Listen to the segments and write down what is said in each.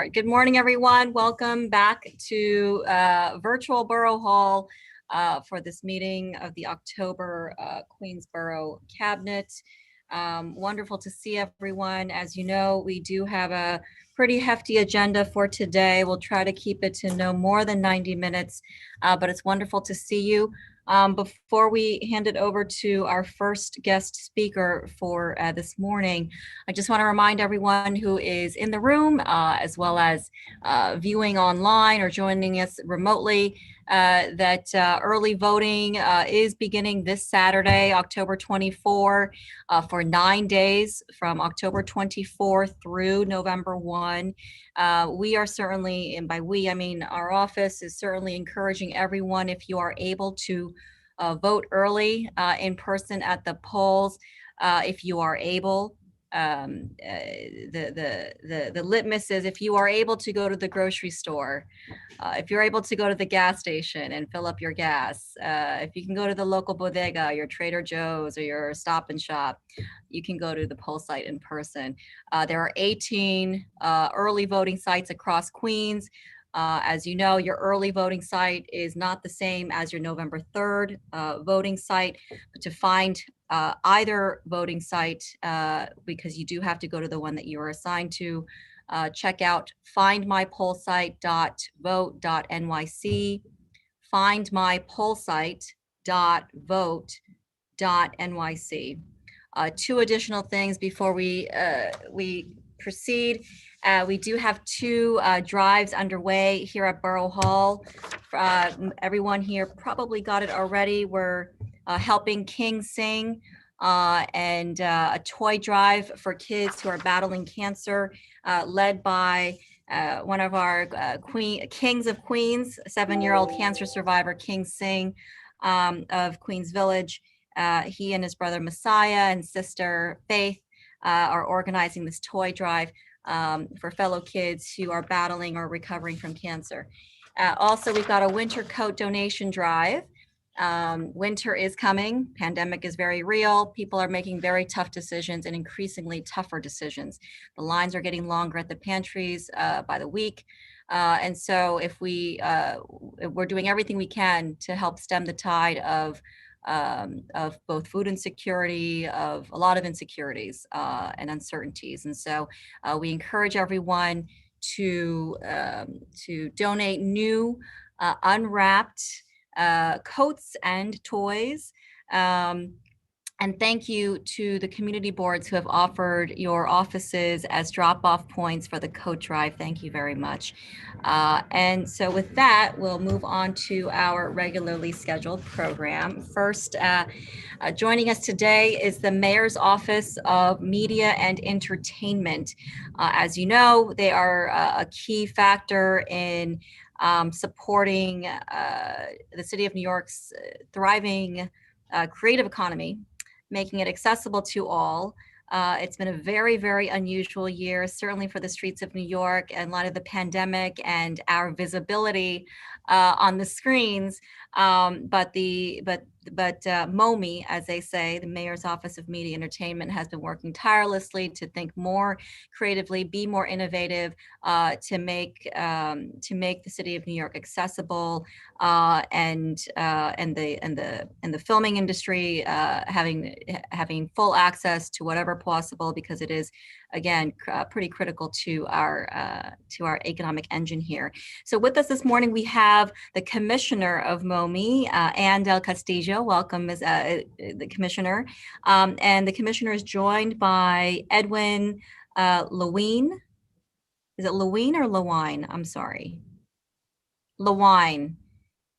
Good morning, everyone. Welcome back to virtual Borough Hall for this meeting of the October Queens Borough Cabinet. Wonderful to see everyone. As you know, we do have a pretty hefty agenda for today. We'll try to keep it to no more than 90 minutes, but it's wonderful to see you. Before we hand it over to our first guest speaker for this morning, I just want to remind everyone who is in the room, as well as viewing online or joining us remotely, that early voting is beginning this Saturday, October 24, for 9 days from October 24 through November 1. We are certainly, and by we, I mean our office is certainly encouraging everyone, if you are able to vote early in person at the polls, if you are able. The litmus is if you are able to go to the grocery store, if you're able to go to the gas station and fill up your gas, if you can go to the local bodega, your Trader Joe's or your Stop and Shop, you can go to the poll site in person. There are 18 early voting sites across Queens. As you know, your early voting site is not the same as your November 3rd voting site, but to find either voting site, because you do have to go to the one that you are assigned to, check out findmypollsite.vote.nyc, findmypollsite.vote.nyc. Two additional things before we proceed. We do have two drives underway here at Borough Hall. Everyone here probably got it already. We're helping King Sing and a toy drive for kids who are battling cancer, led by one of our Kings of Queens, 7-year-old cancer survivor, King Sing of Queens Village. He and his brother Messiah and sister Faith are organizing this toy drive for fellow kids who are battling or recovering from cancer. Also, we've got a winter coat donation drive. Winter is coming. Pandemic is very real. People are making very tough decisions and increasingly tougher decisions. The lines are getting longer at the pantries by the week. And so if we're doing everything we can to help stem the tide of both food insecurity, of a lot of insecurities and uncertainties. And so we encourage everyone to donate new unwrapped coats and toys. And thank you to the community boards who have offered your offices as drop-off points for the coat drive. Thank you very much. And so with that, we'll move on to our regularly scheduled program. First, joining us today is the Mayor's Office of Media and Entertainment. As you know, they are a key factor in supporting the City of New York's thriving creative economy, making it accessible to all. It's been a very, very unusual year, certainly for the streets of New York in light of the pandemic and our visibility on the screens. But MOME, as they say, the Mayor's Office of Media and Entertainment, has been working tirelessly to think more creatively, be more innovative, to make the City of New York accessible, and the filming industry having full access to whatever possible, because it is, again, pretty critical to our economic engine here. So with us this morning, we have the Commissioner of MOME, Ann Del Castillo. Welcome, Ms. The Commissioner. And the Commissioner is joined by Edwin Lewine. Is it Lewine or Lewine? I'm sorry. Lewine.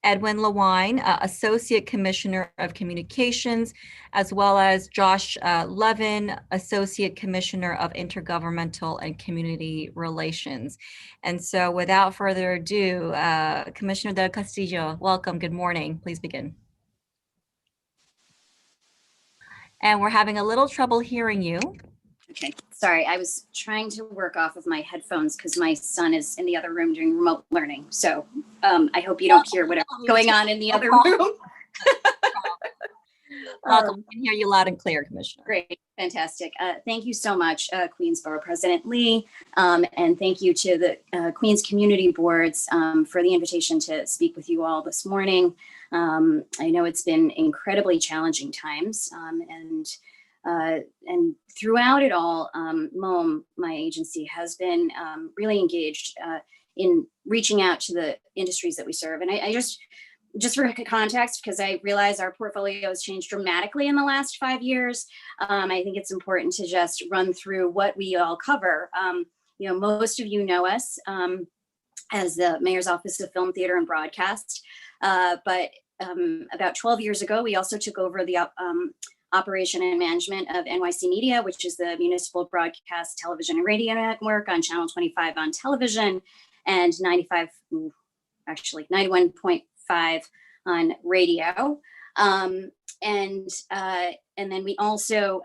Edwin Lewine, Associate Commissioner of Communications, as well as Josh Levin, Associate Commissioner of Intergovernmental and Community Relations. And so without further ado, Commissioner Del Castillo, welcome, good morning, please begin. And we're having a little trouble hearing you. Okay, sorry, I was trying to work off of my headphones because my son is in the other room doing remote learning. So I hope you don't hear whatever's going on in the other room. Welcome. I can hear you loud and clear, Commissioner. Great, fantastic. Thank you so much, Queens Borough President Lee, and thank you to the Queens Community Boards for the invitation to speak with you all this morning. I know it's been incredibly challenging times, and throughout it all, MOME, my agency, has been really engaged in reaching out to the industries that we serve. And I just for context, because I realize our portfolio has changed dramatically in the last 5 years, I think it's important to just run through what we all cover. Most of you know us as the Mayor's Office of Film, Theater, and Broadcast, but about 12 years ago, we also took over the operation and management of NYC Media, which is the municipal broadcast television and radio network on Channel 25 on television, and 91.5 on radio. And then we also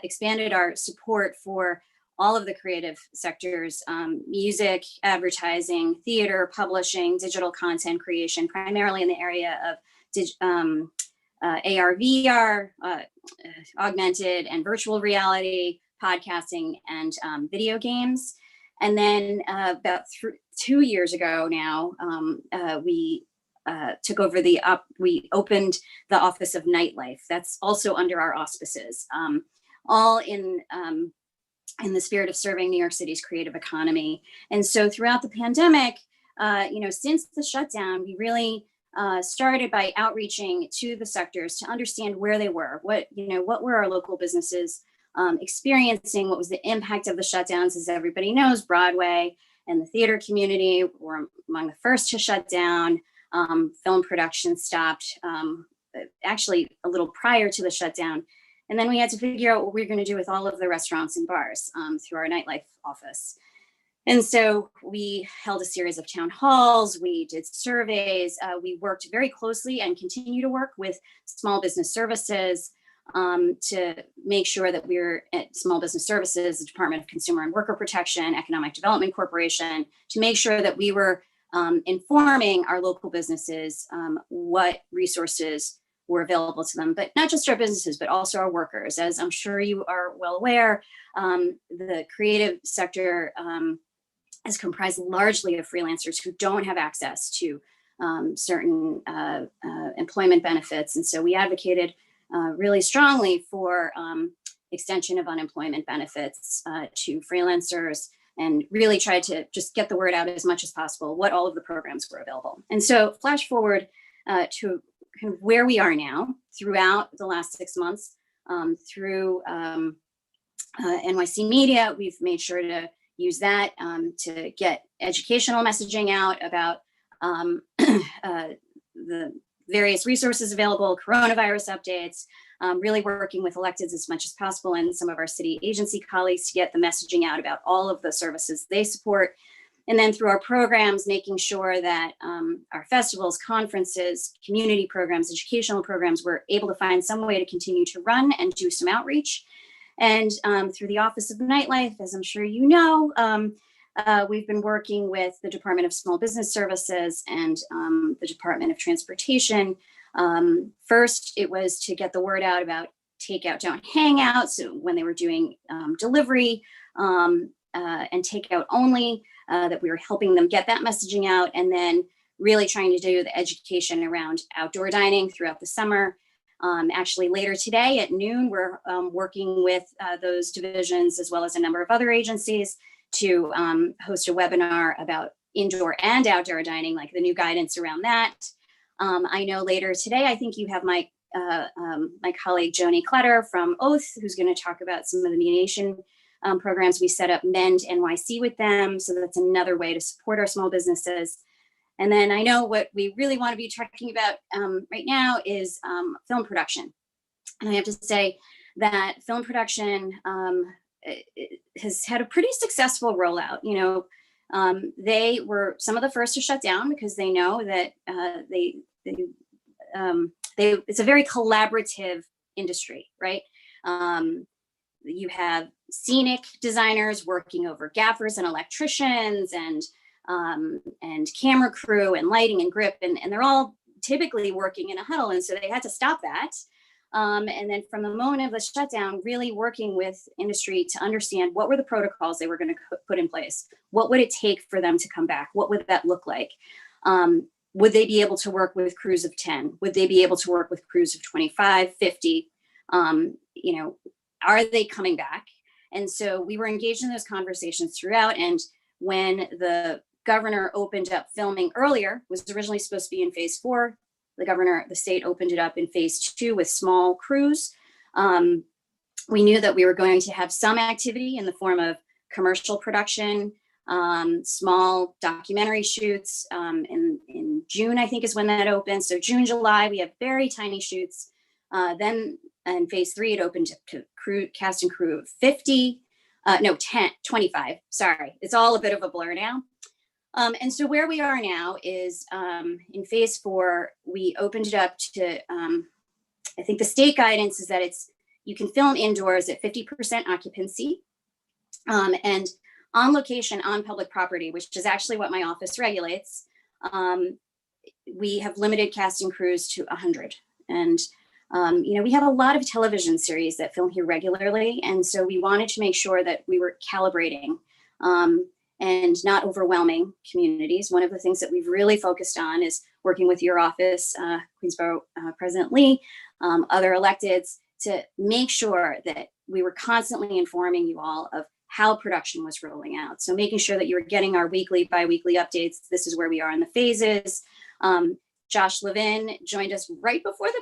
expanded our support for all of the creative sectors, music, advertising, theater, publishing, digital content creation, primarily in the area of AR, VR, augmented and virtual reality, podcasting, and video games. And then about 2 years ago now, we took over we opened the Office of Nightlife. That's also under our auspices, all in the spirit of serving New York City's creative economy. And so throughout the pandemic, since the shutdown, we really started by outreaching to the sectors to understand where they were, what were our local businesses experiencing, what was the impact of the shutdowns. As everybody knows, Broadway and the theater community were among the first to shut down. Film production stopped actually a little prior to the shutdown. And then we had to figure out what we were going to do with all of the restaurants and bars through our nightlife office. And so we held a series of town halls, we did surveys, we worked very closely and continue to work with small business services to make sure that we're at Small Business Services, the Department of Consumer and Worker Protection, Economic Development Corporation, to make sure that we were informing our local businesses what resources were available to them, but not just our businesses, but also our workers. As I'm sure you are well aware, the creative sector is comprised largely of freelancers who don't have access to certain employment benefits. And so we advocated really strongly for extension of unemployment benefits to freelancers, and really tried to just get the word out as much as possible, what all of the programs were available. And so flash forward to kind of where we are now throughout the last 6 months through NYC Media. We've made sure to use that to get educational messaging out about the various resources available, coronavirus updates, really working with electeds as much as possible and some of our city agency colleagues to get the messaging out about all of the services they support. And then through our programs, making sure that our festivals, conferences, community programs, educational programs, we're able to find some way to continue to run and do some outreach. And through the Office of Nightlife, as I'm sure you know, we've been working with the Department of Small Business Services and the Department of Transportation. First, it was to get the word out about takeout, don't hang out. So when they were doing delivery and takeout only, that we were helping them get that messaging out, and then really trying to do the education around outdoor dining throughout the summer. Actually, later today at noon, we're working with those divisions as well as a number of other agencies to host a webinar about indoor and outdoor dining, like the new guidance around that. I know later today, I think you have my colleague Joni Clutter from Oath, who's going to talk about some of the mediation programs. We set up Mend NYC with them, so that's another way to support our small businesses. And then I know what we really want to be talking about right now is film production. And I have to say that film production has had a pretty successful rollout. They were some of the first to shut down because they know that it's a very collaborative industry, right? You have scenic designers working over gaffers and electricians and camera crew and lighting and grip, and they're all typically working in a huddle. And so they had to stop that. And then from the moment of the shutdown, really working with industry to understand what were the protocols they were going to put in place. What would it take for them to come back? What would that look like? Would they be able to work with crews of 10? Would they be able to work with crews of 25, 50? Are they coming back? And so we were engaged in those conversations throughout. And when the governor opened up filming earlier, was originally supposed to be in phase 4. The state opened it up in phase 2 with small crews. We knew that we were going to have some activity in the form of commercial production, small documentary shoots. In June, I think is when that opened. So June, July, we have very tiny shoots. Then in phase 3, it opened to cast and crew of 50, 25, sorry. It's all a bit of a blur now. And so where we are now is in phase 4, we opened it up to, I think the state guidance is that you can film indoors at 50% occupancy and on location on public property, which is actually what my office regulates. We have limited casting crews to 100. And we have a lot of television series that film here regularly. And so we wanted to make sure that we were calibrating and not overwhelming communities. One of the things that we've really focused on is working with your office, Queens Borough President Lee, other electeds, to make sure that we were constantly informing you all of how production was rolling out. So making sure that you were getting our weekly, bi-weekly updates. This is where we are in the phases. Josh Levin joined us right before the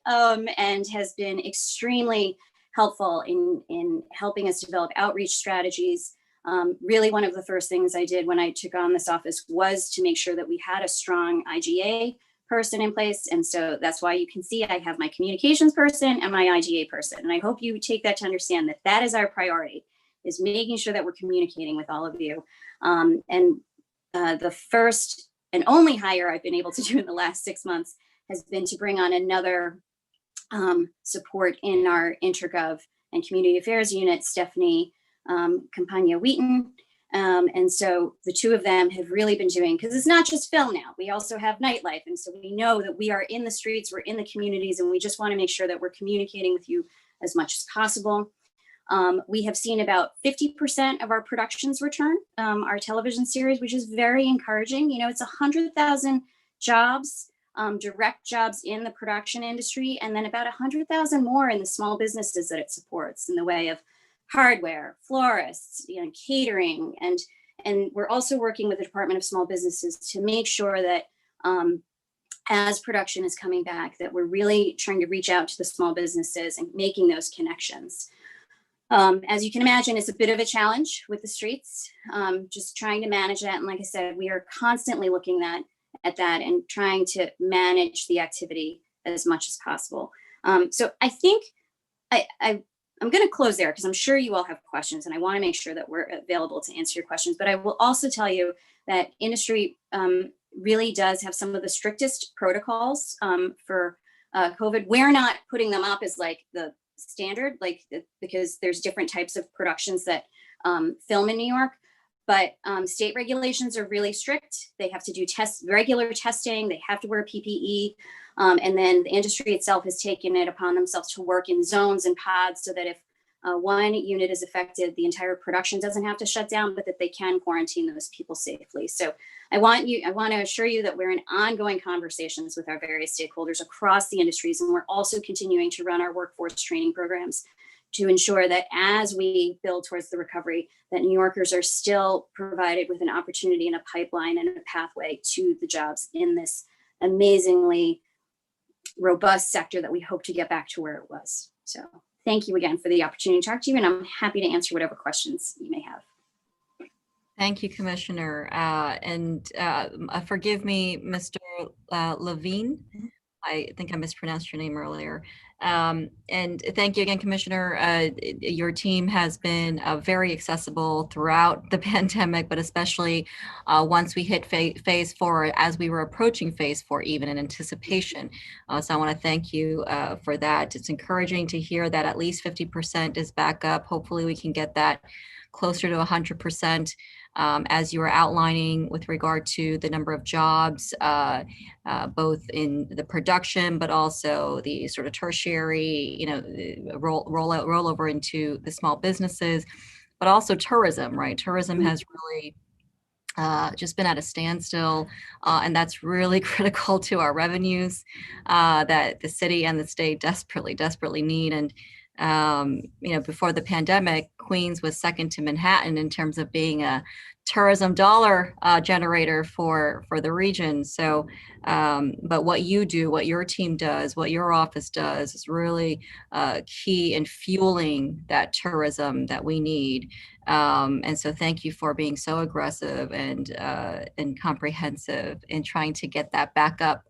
pandemic and has been extremely helpful in helping us develop outreach strategies. Really, one of the first things I did when I took on this office was to make sure that we had a strong IGA person in place. And so that's why you can see I have my communications person and my IGA person. And I hope you take that to understand that that is our priority, is making sure that we're communicating with all of you. The first and only hire I've been able to do in the last 6 months has been to bring on another support in our Intergov and Community Affairs unit, Stephanie Campagna Wheaton. And so the two of them have really been doing, because it's not just film now, we also have nightlife. And so we know that we are in the streets, we're in the communities, and we just want to make sure that we're communicating with you as much as possible. We have seen about 50% of our productions return, our television series, which is very encouraging. It's 100,000 jobs, direct jobs in the production industry, and then about 100,000 more in the small businesses that it supports in the way of hardware, florists, catering. And we're also working with the Department of Small Businesses to make sure that as production is coming back, that we're really trying to reach out to the small businesses and making those connections. As you can imagine, it's a bit of a challenge with the streets, just trying to manage that. And like I said, we are constantly looking at that and trying to manage the activity as much as possible. So I think I'm going to close there because I'm sure you all have questions and I want to make sure that we're available to answer your questions. But I will also tell you that industry really does have some of the strictest protocols for COVID. We're not putting them up as like the standard, because there's different types of productions that film in New York, but state regulations are really strict. They have to do regular testing. They have to wear PPE. And then the industry itself has taken it upon themselves to work in zones and pods so that if one unit is affected, the entire production doesn't have to shut down, but that they can quarantine those people safely. So I want to assure you that we're in ongoing conversations with our various stakeholders across the industries. And we're also continuing to run our workforce training programs to ensure that as we build towards the recovery, that New Yorkers are still provided with an opportunity and a pipeline and a pathway to the jobs in this amazingly robust sector that we hope to get back to where it was. So thank you again for the opportunity to talk to you, and I'm happy to answer whatever questions you may have. Thank you, Commissioner. Forgive me, Mr. Levine. I think I mispronounced your name earlier. And thank you again, Commissioner. Your team has been very accessible throughout the pandemic, but especially once we hit phase 4, as we were approaching phase 4, even in anticipation. So I want to thank you for that. It's encouraging to hear that at least 50% is back up. Hopefully we can get that closer to 100%. as you were outlining with regard to the number of jobs, both in the production, but also the sort of tertiary, rollover into the small businesses, but also tourism, right? Tourism has really just been at a standstill, and that's really critical to our revenues that the city and the state desperately need. And before the pandemic, Queens was second to Manhattan in terms of being a tourism dollar generator for the region. So, but what you do, what your team does, what your office does is really key in fueling that tourism that we need. And so thank you for being so aggressive and comprehensive in trying to get that back up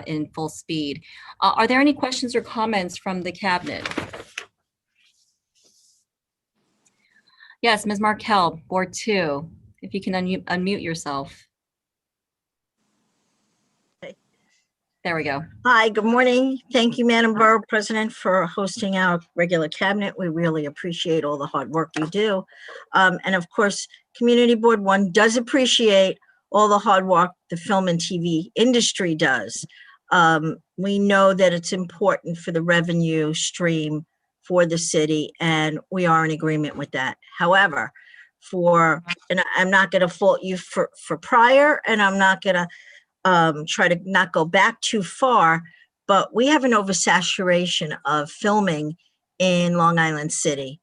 in full speed. Are there any questions or comments from the cabinet? Yes, Ms. Markell, Board 2, if you can unmute yourself. There we go. Hi, good morning. Thank you, Madam Borough President, for hosting our regular cabinet. We really appreciate all the hard work you do. And of course, Community Board 1 does appreciate all the hard work the film and TV industry does. We know that it's important for the revenue stream for the city, and we are in agreement with that. However, and I'm not going to fault you for prior, and I'm not going to try to not go back too far, but we have an oversaturation of filming in Long Island City.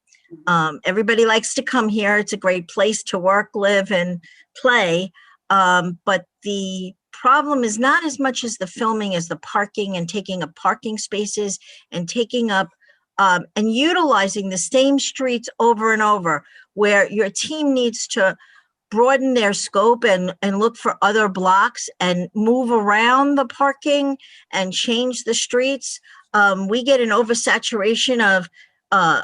Everybody likes to come here. It's a great place to work, live, and play. But the problem is not as much as the filming as the parking and taking up parking spaces and taking up and utilizing the same streets over and over, where your team needs to broaden their scope and look for other blocks and move around the parking and change the streets. We get an oversaturation of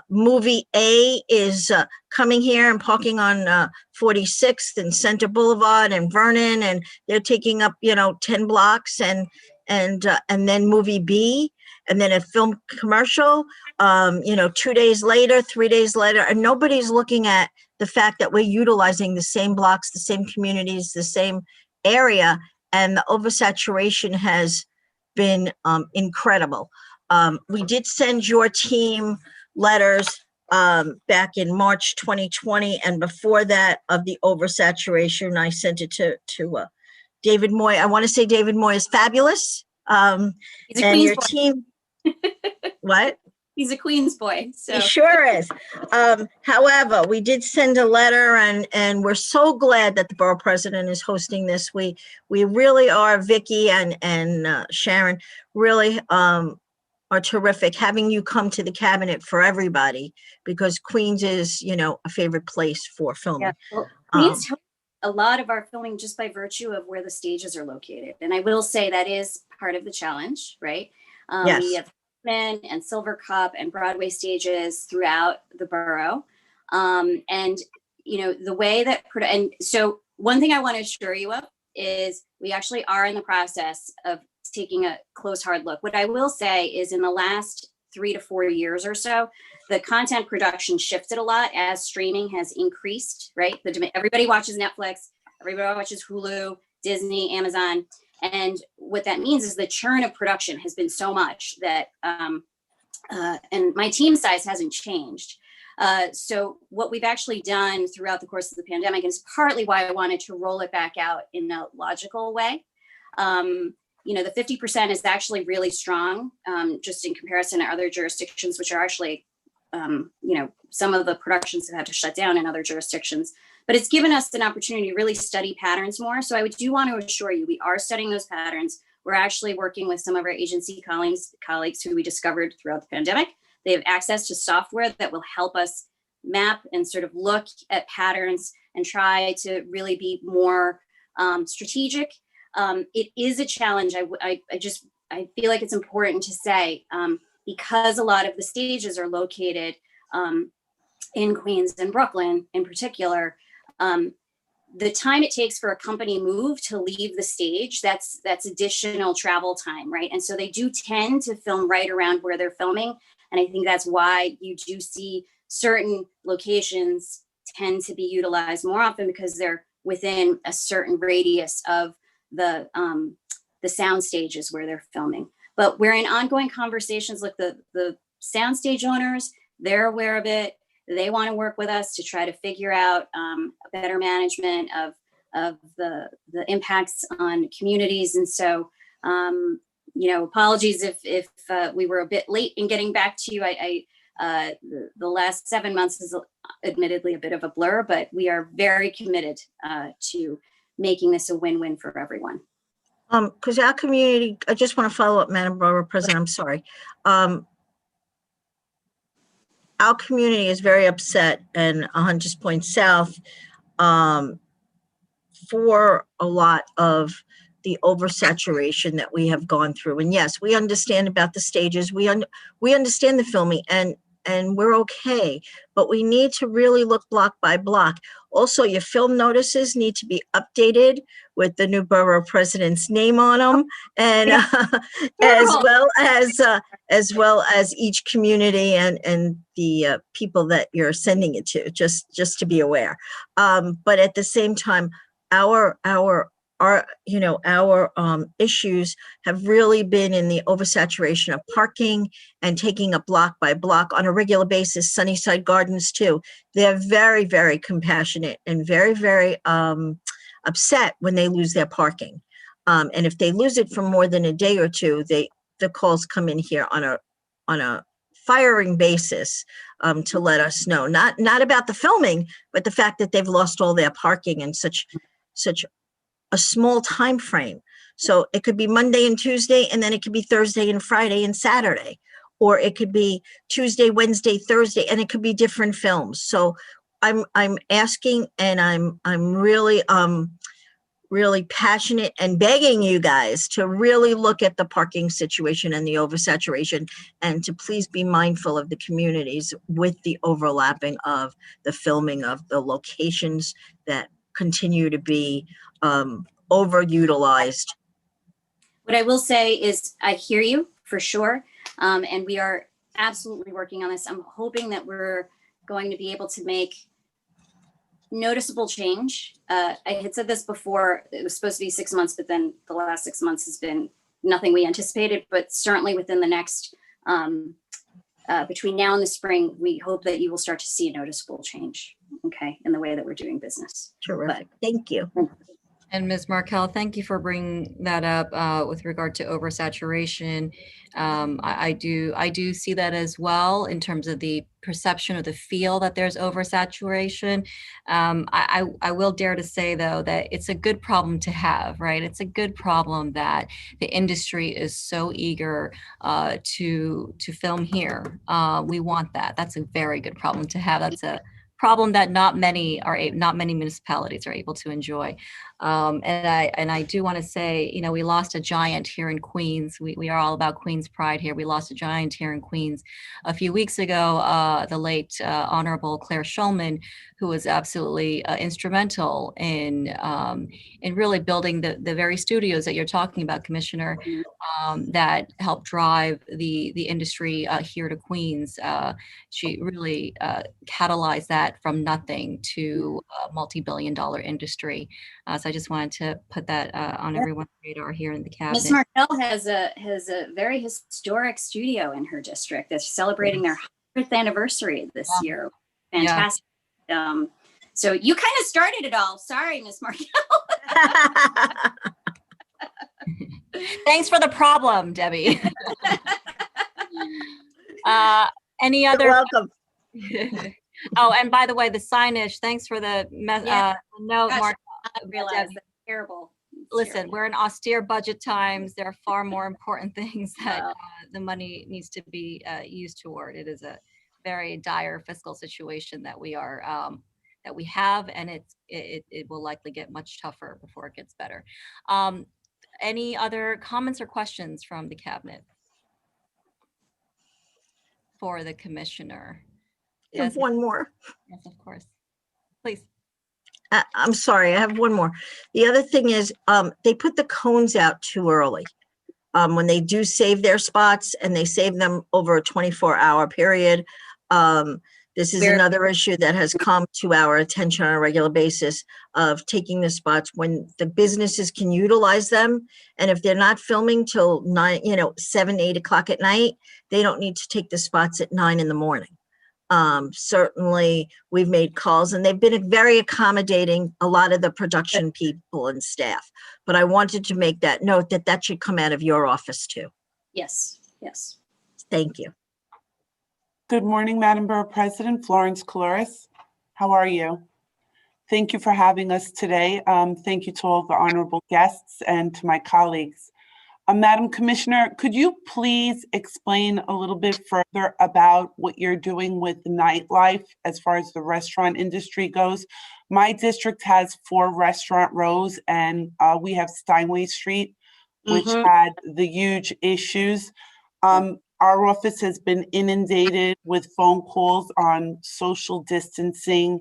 movie A is coming here and parking on 46th and Center Boulevard and Vernon, and they're taking up 10 blocks, and then movie B, and then a film commercial 2 days later, 3 days later, and nobody's looking at the fact that we're utilizing the same blocks, the same communities, the same area, and the oversaturation has been incredible. We did send your team letters back in March 2020, and before that of the oversaturation, I sent it to David Moy. I want to say David Moy is fabulous. He's a and Queens your boy. team, what? He's a Queens boy. So. He sure is. However, we did send a letter, and we're so glad that the borough president is hosting this. We really are, Vicky and Sharon, really are terrific having you come to the cabinet for everybody, because Queens is, a favorite place for filming. Yeah. Well, Queens hosts a lot of our filming just by virtue of where the stages are located. And I will say that is part of the challenge, right? Yes. We have and Silver Cup and Broadway stages throughout the borough. And, the way that, and so one thing I want to assure you of is we actually are in the process of taking a close, hard look. What I will say is in the last 3 to 4 years or so, the content production shifted a lot as streaming has increased, right? Everybody watches Netflix, everybody watches Hulu, Disney, Amazon. And what that means is the churn of production has been so much that, and my team size hasn't changed. So what we've actually done throughout the course of the pandemic is partly why I wanted to roll it back out in a logical way. The 50% is actually really strong, just in comparison to other jurisdictions, which are actually, some of the productions have had to shut down in other jurisdictions. But it's given us an opportunity to really study patterns more. So I do want to assure you, we are studying those patterns. We're actually working with some of our agency colleagues who we discovered throughout the pandemic. They have access to software that will help us map and sort of look at patterns and try to really be more strategic. It is a challenge. I feel like it's important to say, because a lot of the stages are located in Queens and Brooklyn in particular, the time it takes for a company move to leave the stage, that's additional travel time, right? And so they do tend to film right around where they're filming. And I think that's why you do see certain locations tend to be utilized more often because they're within a certain radius of the sound stages where they're filming. But we're in ongoing conversations with the soundstage owners. They're aware of it. They want to work with us to try to figure out a better management of the impacts on communities. And so, apologies if we were a bit late in getting back to you. The last 7 months is admittedly a bit of a blur, but we are very committed to making this a win-win for everyone. Because our community, I just want to follow up, Madam Borough President, I'm sorry. Our community is very upset, and Hunter's Point South, for a lot of the oversaturation that we have gone through. And yes, we understand about the stages. We understand the filming, and we're okay, but we need to really look block by block. Also, your film notices need to be updated with the new borough president's name on them, and as well as each community and the people that you're sending it to, just to be aware. But at the same time, our issues have really been in the oversaturation of parking and taking up block by block on a regular basis. Sunnyside Gardens too. They're very, very compassionate and very, very upset when they lose their parking. And if they lose it for more than a day or two, the calls come in here on a firing basis to let us know, not about the filming, but the fact that they've lost all their parking in such a small time frame. So it could be Monday and Tuesday, and then it could be Thursday and Friday and Saturday, or it could be Tuesday, Wednesday, Thursday, and it could be different films. So I'm asking, and I'm really really passionate and begging you guys to really look at the parking situation and the oversaturation, and to please be mindful of the communities with the overlapping of the filming of the locations that continue to be overutilized. What I will say is I hear you for sure. And we are absolutely working on this. I'm hoping that we're going to be able to make noticeable change. I had said this before, it was supposed to be 6 months, but then the last 6 months has been nothing we anticipated, but certainly within the next, between now and the spring, we hope that you will start to see a noticeable change, okay, in the way that we're doing business. Terrific. Thank you. And Ms. Markell, thank you for bringing that up with regard to oversaturation. I do see that as well in terms of the perception or the feel that there's oversaturation. I will dare to say, though, that it's a good problem to have, right? It's a good problem that the industry is so eager to film here. We want that. That's a very good problem to have. That's a problem that not many municipalities are able to enjoy. And I do want to say, you know, we lost a giant here in Queens. We are all about Queens pride here. We lost a giant here in Queens a few weeks ago, the late Honorable Claire Shulman, who was absolutely instrumental in really building the very studios that you're talking about, Commissioner, that helped drive the industry here to Queens. She really catalyzed that from nothing to a multi-billion-dollar industry. So I just wanted to put that on everyone's radar here in the cabinet. Ms. Markell has a very historic studio in her district that's celebrating their 100th anniversary this year. Fantastic. Yeah. So you kind of started it all. Sorry, Ms. Markell. Thanks for the problem, Debbie. Any other? You're welcome. Oh, and by the way, the signage, thanks for the note, Mark. I realize that's terrible. Listen, we're in austere budget times. There are far more important things that the money needs to be used toward. It is a very dire fiscal situation that we are that we have, and it will likely get much tougher before it gets better. Any other comments or questions from the cabinet for the commissioner? I have one more. Yes, of course. Please. I'm sorry, I have one more. The other thing is they put the cones out too early. When they do save their spots, and they save them over a 24-hour period, This is We're- another issue that has come to our attention on a regular basis of taking the spots when the businesses can utilize them. And if they're not filming till 9, 7, 8 o'clock at night, they don't need to take the spots at 9 in the morning. Certainly we've made calls and they've been very accommodating, a lot of the production people and staff. But I wanted to make that note that should come out of your office too. Yes, yes. Thank you. Good morning, Madam Borough President, Florence Coloris. How are you? Thank you for having us today. Thank you to all the honorable guests and to my colleagues. Madam Commissioner, could you please explain a little bit further about what you're doing with nightlife as far as the restaurant industry goes? My district has 4 restaurant rows and we have Steinway Street, which had the huge issues. Our office has been inundated with phone calls on social distancing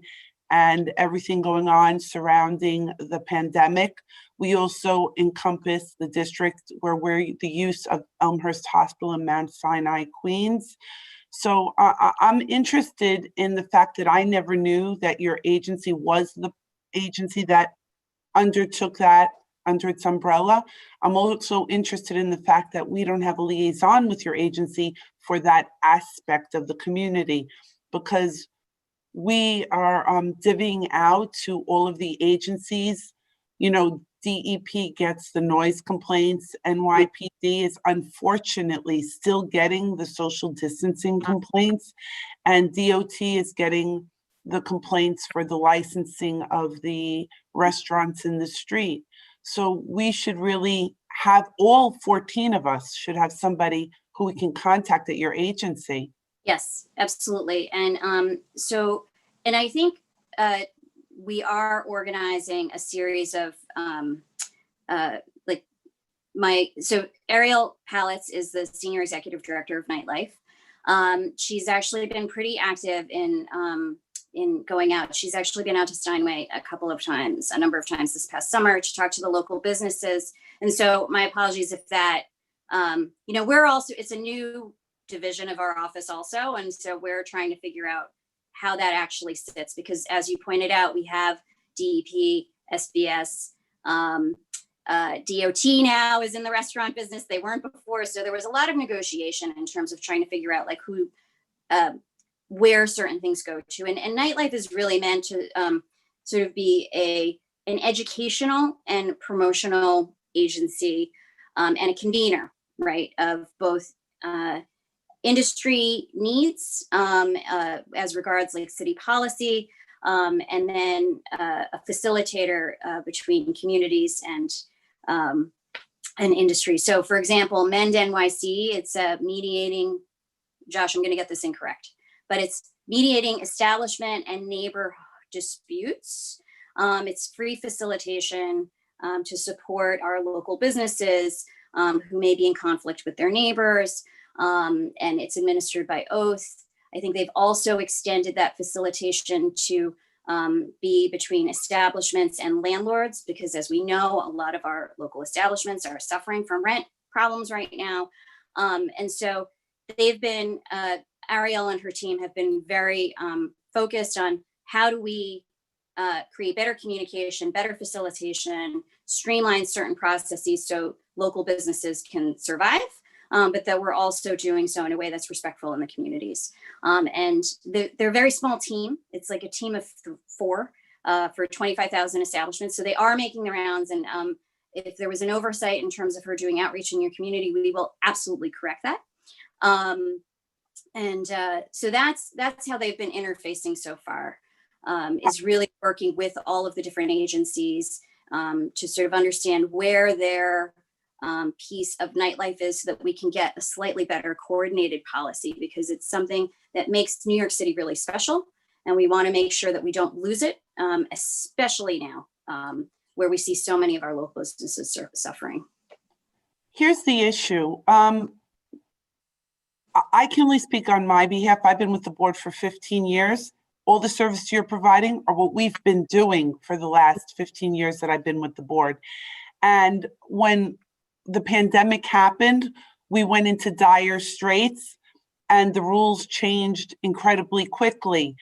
and everything going on surrounding the pandemic. We also encompass the district where we're the use of Elmhurst Hospital in Mount Sinai, Queens. So I'm interested in the fact that I never knew that your agency was the agency that undertook that under its umbrella. I'm also interested in the fact that we don't have a liaison with your agency for that aspect of the community, because we are divvying out to all of the agencies. DEP gets the noise complaints. NYPD is unfortunately still getting the social distancing complaints, and DOT is getting the complaints for the licensing of the restaurants in the street. So we should really have, all 14 of us should have somebody who we can contact at your agency. Yes, absolutely. And and I think we are organizing a series of so Ariel Palitz is the Senior Executive Director of Nightlife. She's actually been pretty active in going out. She's actually been out to Steinway a number of times this past summer to talk to the local businesses. And so my apologies if that, it's a new division of our office also. And so we're trying to figure out how that actually sits, because as you pointed out, we have DEP, SBS, DOT now is in the restaurant business. They weren't before. So there was a lot of negotiation in terms of trying to figure out who, where certain things go to. And nightlife is really meant to sort of be an educational and promotional agency and a convener, right, of both industry needs as regards city policy, and then a facilitator between communities and industry. So for example, MEND NYC, it's mediating, Josh, I'm going to get this incorrect, but it's mediating establishment and neighbor disputes. It's free facilitation to support our local businesses who may be in conflict with their neighbors. And it's administered by oath. I think they've also extended that facilitation to be between establishments and landlords, because as we know, a lot of our local establishments are suffering from rent problems right now. And so they've been, Ariel and her team have been very focused on how do we create better communication, better facilitation, streamline certain processes so local businesses can survive. But that we're also doing so in a way that's respectful in the communities. And they're a very small team. It's like a team of 4 for 25,000 establishments. So they are making the rounds. And if there was an oversight in terms of her doing outreach in your community, we will absolutely correct that. So that's how they've been interfacing so far, is really working with all of the different agencies to sort of understand where their piece of nightlife is, so that we can get a slightly better coordinated policy, because it's something that makes New York City really special. And we want to make sure that we don't lose it, especially now where we see so many of our local businesses suffering. Here's the issue. I can only speak on my behalf. I've been with the board for 15 years. All the services you're providing are what we've been doing for the last 15 years that I've been with the board. And when the pandemic happened, we went into dire straits, and the rules changed incredibly quickly.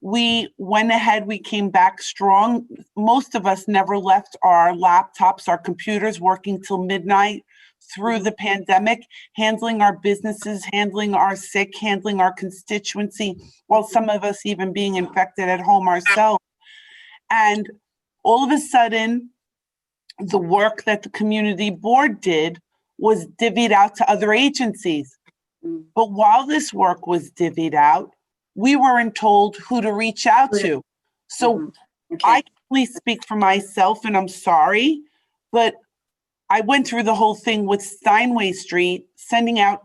We went ahead, we came back strong. Most of us never left our laptops, our computers, working till midnight through the pandemic, handling our businesses, handling our sick, handling our constituency, while some of us even being infected at home ourselves. And all of a sudden, the work that the community board did was divvied out to other agencies. But while this work was divvied out, we weren't told who to reach out to. So I can only speak for myself, and I'm sorry, but I went through the whole thing with Steinway Street, sending out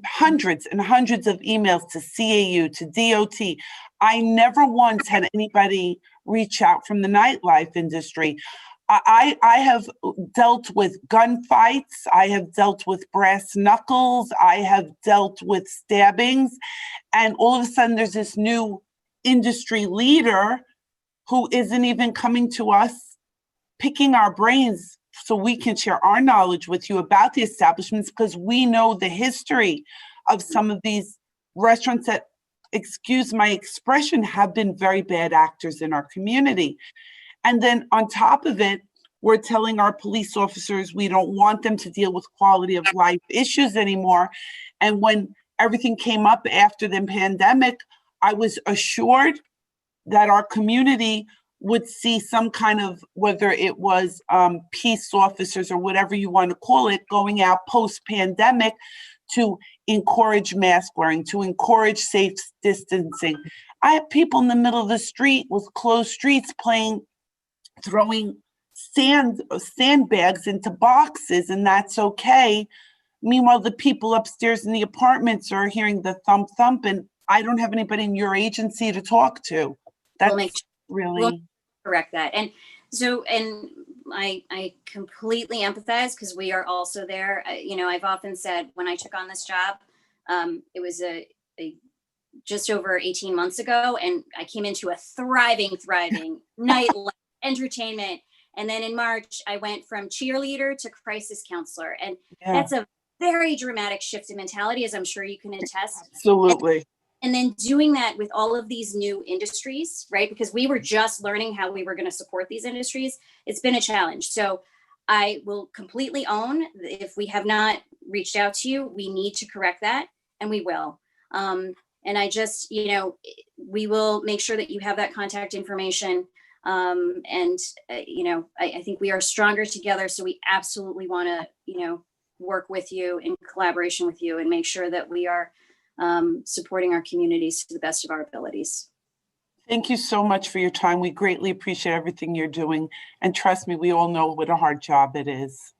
hundreds and hundreds of emails to CAU, to DOT. I never once had anybody reach out from the nightlife industry. I have dealt with gunfights. I have dealt with brass knuckles. I have dealt with stabbings. And all of a sudden, there's this new industry leader who isn't even coming to us, picking our brains so we can share our knowledge with you about the establishments, because we know the history of some of these restaurants that, excuse my expression, have been very bad actors in our community. And then on top of it, we're telling our police officers we don't want them to deal with quality of life issues anymore. And when everything came up after the pandemic, I was assured that our community would see some kind of, whether it was peace officers or whatever you want to call it, going out post-pandemic to encourage mask wearing, to encourage safe distancing. I have people in the middle of the street with closed streets throwing sandbags into boxes, and that's okay. Meanwhile, the people upstairs in the apartments are hearing the thump thump, and I don't have anybody in your agency to talk to. That's We'll correct that. And so, and I completely empathize, because we are also there. I've often said when I took on this job, it was a just over 18 months ago, and I came into a thriving nightlife entertainment. And then in March, I went from cheerleader to crisis counselor. And that's a very dramatic shift in mentality, as I'm sure you can attest. Absolutely. And then doing that with all of these new industries, right? Because we were just learning how we were going to support these industries. It's been a challenge. So I will completely own, if we have not reached out to you, we need to correct that, and we will. And I just, we will make sure that you have that contact information. I think we are stronger together. So we absolutely want to, work with you in collaboration with you and make sure that we are supporting our communities to the best of our abilities. Thank you so much for your time. We greatly appreciate everything you're doing. And trust me, we all know what a hard job it is.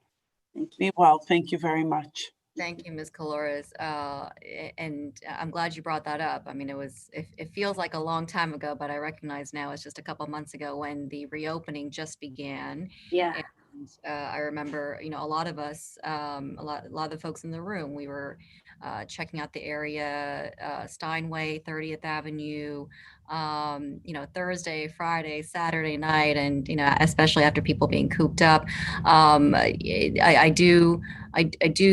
Thank you. Be well. Thank you very much. Thank you, Ms. Colores. And I'm glad you brought that up. I mean, it feels like a long time ago, but I recognize now it's just a couple months ago when the reopening just began. Yeah. And I remember, a lot of us, a lot of the folks in the room, we were checking out the area, Steinway, 30th Avenue, Thursday, Friday, Saturday night, and especially after people being cooped up. I do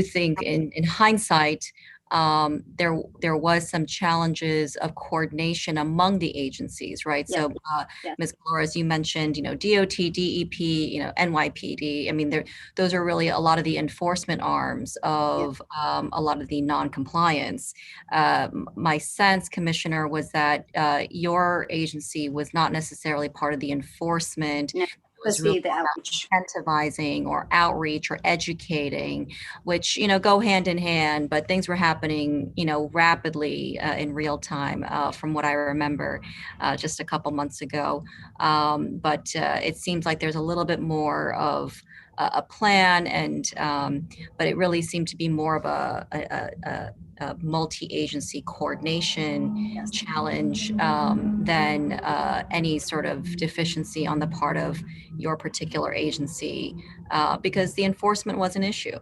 think in hindsight, there was some challenges of coordination among the agencies, right? Yeah. So, Ms. Flores, you mentioned, DOT, DEP, NYPD. I mean, those are really a lot of the enforcement arms of a lot of the non-compliance. My sense, Commissioner, was that your agency was not necessarily part of the enforcement. No. Was really the outreach, incentivizing or outreach or educating, which go hand in hand, but things were happening rapidly in real time from what I remember just a couple months ago. But it seems like there's a little bit more of a plan, and but it really seemed to be more of a multi-agency coordination challenge than any sort of deficiency on the part of your particular agency, because the enforcement was an issue.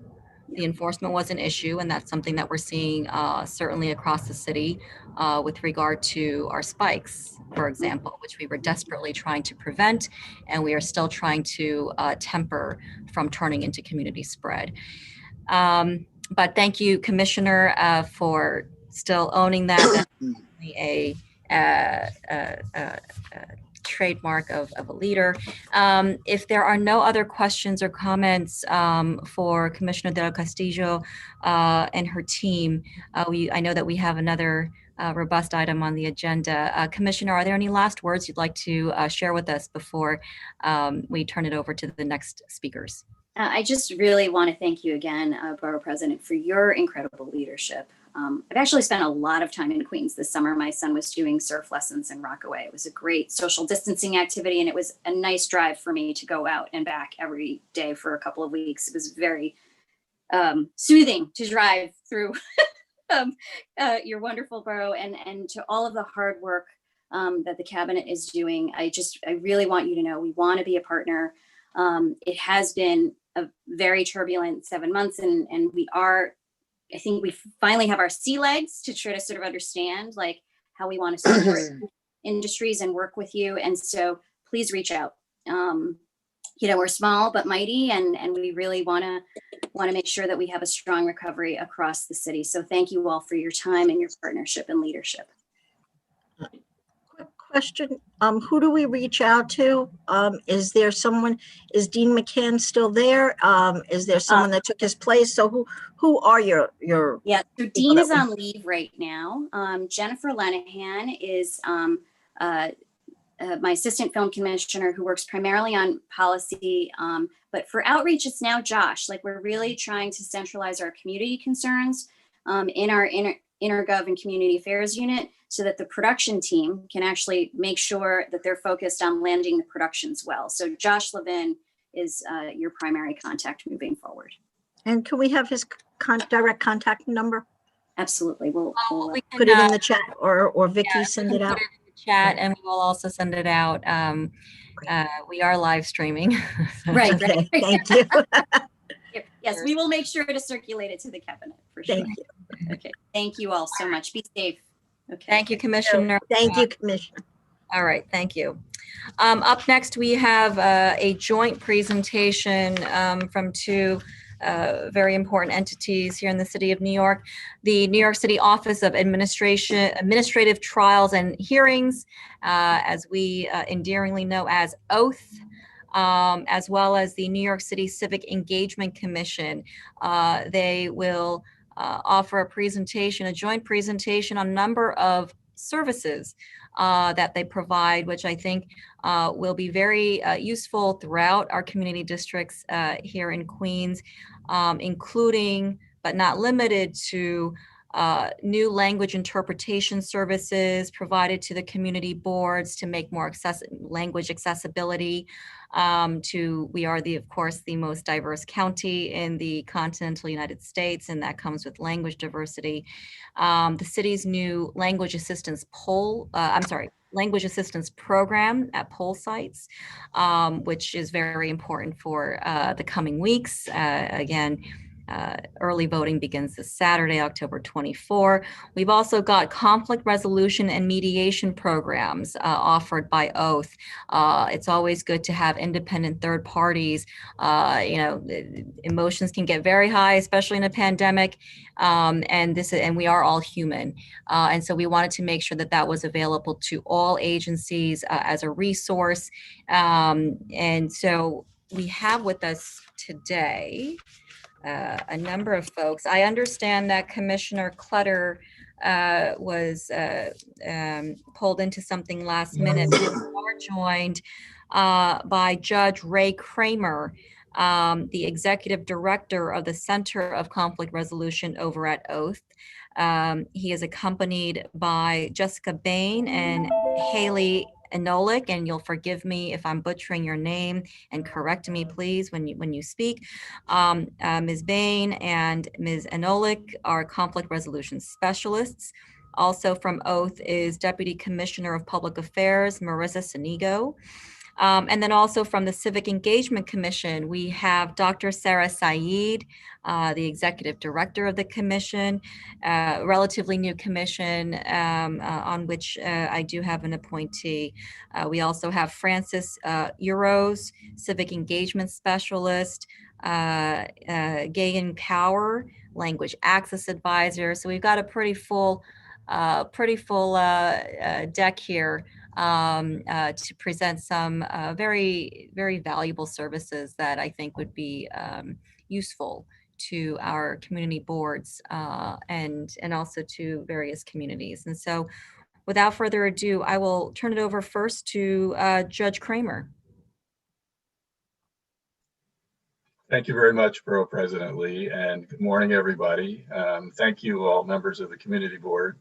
The enforcement was an issue, and that's something that we're seeing certainly across the city with regard to our spikes, for example, which we were desperately trying to prevent, and we are still trying to temper from turning into community spread. But thank you, Commissioner, for still owning that. That's definitely a trademark of a leader. If there are no other questions or comments for Commissioner Del Castillo and her team, I know that we have another robust item on the agenda. Commissioner, are there any last words you'd like to share with us before we turn it over to the next speakers? I just really want to thank you again, Borough President, for your incredible leadership. I've actually spent a lot of time in Queens this summer. My son was doing surf lessons in Rockaway. It was a great social distancing activity, and it was a nice drive for me to go out and back every day for a couple of weeks. It was very soothing to drive through your wonderful borough, and to all of the hard work that the cabinet is doing. I really want you to know we want to be a partner. It has been a very turbulent 7 months, and I think we finally have our sea legs to try to sort of understand like how we want to support industries and work with you. And so please reach out. We're small but mighty, and we really want to make sure that we have a strong recovery across the city. So thank you all for your time and your partnership and leadership. Quick question. Who do we reach out to? Is there someone, is Dean McCann still there? Is there someone that took his place? So who are your Yeah, so Dean is on leave right now. Jennifer Lenahan is my assistant film commissioner who works primarily on policy. But for outreach, it's now Josh. Like, we're really trying to centralize our community concerns in our intergov and community affairs unit, so that the production team can actually make sure that they're focused on landing the productions well. So Josh Levin is your primary contact moving forward. And can we have his direct contact number? Absolutely. We'll We can, put it in the chat, or Vicky yeah, send we it can out. put it in the chat, and we will also send it out. We are live streaming. Right. Okay, thank you. Yes, we will make sure to circulate it to the cabinet for sure. Thank you. Okay. Thank you all so much. Be safe. Okay. Thank you, Commissioner. Thank you, Commissioner. All right, thank you. Up next, we have a joint presentation from two very important entities here in the city of New York. The New York City Office of Administrative Trials and Hearings, as we endearingly know as OATH, as well as the New York City Civic Engagement Commission. They will offer a presentation, a joint presentation on a number of services that they provide, which I think will be very useful throughout our community districts here in Queens, including but not limited to new language interpretation services provided to the community boards to make more language accessibility. We are of course, the most diverse county in the continental United States, and that comes with language diversity. The city's new language assistance language assistance program at poll sites, which is very important for the coming weeks. Again, early voting begins this Saturday, October 24. We've also got conflict resolution and mediation programs offered by OATH. It's always good to have independent third parties. Emotions can get very high, especially in a pandemic, and we are all human. And so we wanted to make sure that that was available to all agencies as a resource. And so we have with us today a number of folks. I understand that Commissioner Clutter was pulled into something last minute. We are joined by Judge Ray Kramer, the Executive Director of the Center of Conflict Resolution over at OATH. He is accompanied by Jessica Bain and Haley Enolik, and you'll forgive me if I'm butchering your name, and correct me please when you speak. Ms. Bain and Ms. Enolik are conflict resolution specialists. Also from OATH is Deputy Commissioner of Public Affairs, Marissa Sinigo. And then also from the Civic Engagement Commission, we have Dr. Sarah Saeed, the Executive Director of the Commission, relatively new commission on which I do have an appointee. We also have Francis Euros, Civic Engagement Specialist, Gagan Power, Language Access Advisor. So we've got a pretty full deck here to present some very, very valuable services that I think would be useful to our community boards and also to various communities. And so without further ado, I will turn it over first to Judge Kramer. Thank you very much, Borough President Lee, and good morning, everybody. Thank you all members of the Community Board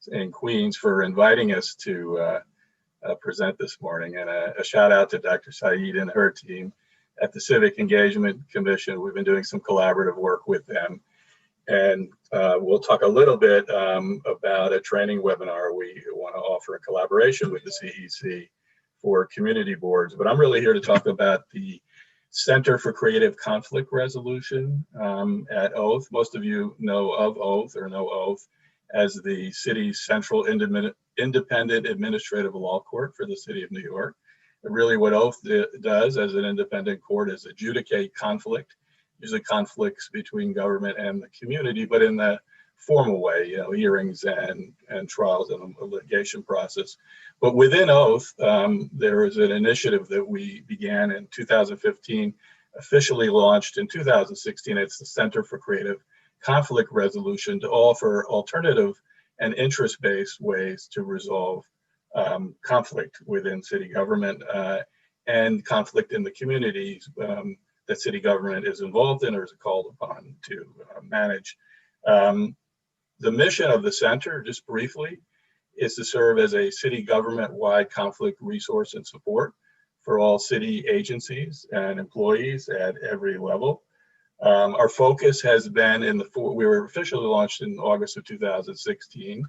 in Queens for inviting us to present this morning, and a shout out to Dr. Saeed and her team at the Civic Engagement Commission. We've been doing some collaborative work with them, and we'll talk a little bit about a training webinar we want to offer in collaboration with the CEC for community boards. But I'm really here to talk about the Center for Creative Conflict Resolution at Oath. Most of you know of Oath or know Oath as the city's central independent administrative law court for the city of New York. And really what Oath does as an independent court is adjudicate conflict, usually conflicts between government and the community, but in the formal way, you know, hearings and trials and a litigation process. But within Oath, there is an initiative that we began in 2015, officially launched in 2016. It's the Center for Creative Conflict Resolution to offer alternative and interest-based ways to resolve conflict within city government and conflict in the communities that city government is involved in or is called upon to manage. The mission of the center, just briefly, is to serve as a city government-wide conflict resource and support for all city agencies and employees at every level. Our focus has been we were officially launched in August of 2016,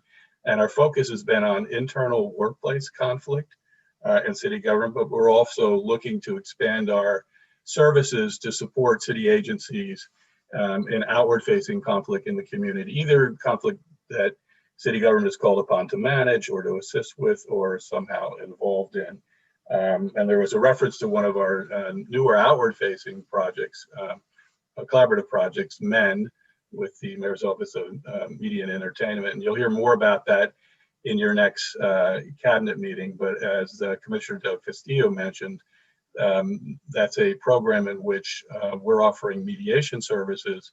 and our focus has been on internal workplace conflict in city government, but we're also looking to expand our services to support city agencies in outward-facing conflict in the community, either conflict that city government is called upon to manage or to assist with or somehow involved in. And there was a reference to one of our newer outward-facing projects, collaborative projects, MEND, with the Mayor's Office of Media and Entertainment. And you'll hear more about that in your next cabinet meeting. But as Commissioner Del Castillo mentioned, that's a program in which we're offering mediation services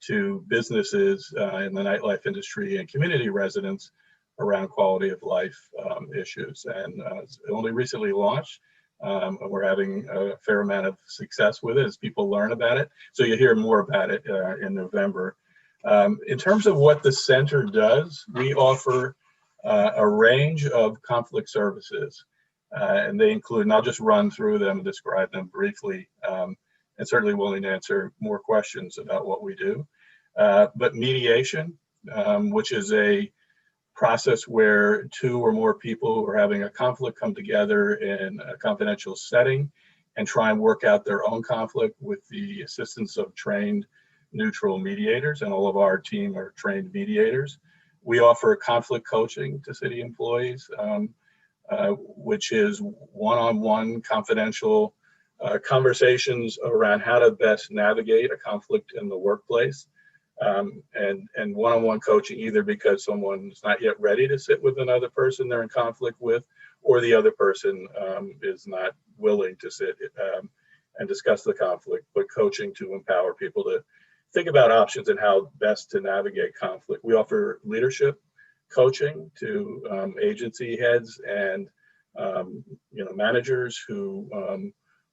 to businesses in the nightlife industry and community residents around quality of life issues. And it's only recently launched. And we're having a fair amount of success with it as people learn about it. So you'll hear more about it in November. In terms of what the center does, we offer a range of conflict services. And they include, and I'll just run through them and describe them briefly, and certainly willing to answer more questions about what we do. But mediation, which is a process where two or more people who are having a conflict come together in a confidential setting and try and work out their own conflict with the assistance of trained neutral mediators, and all of our team are trained mediators. We offer conflict coaching to city employees, which is one-on-one confidential conversations around how to best navigate a conflict in the workplace. And one-on-one coaching, either because someone's not yet ready to sit with another person they're in conflict with, or the other person is not willing to sit and discuss the conflict, but coaching to empower people to think about options and how best to navigate conflict. We offer leadership coaching to agency heads and managers who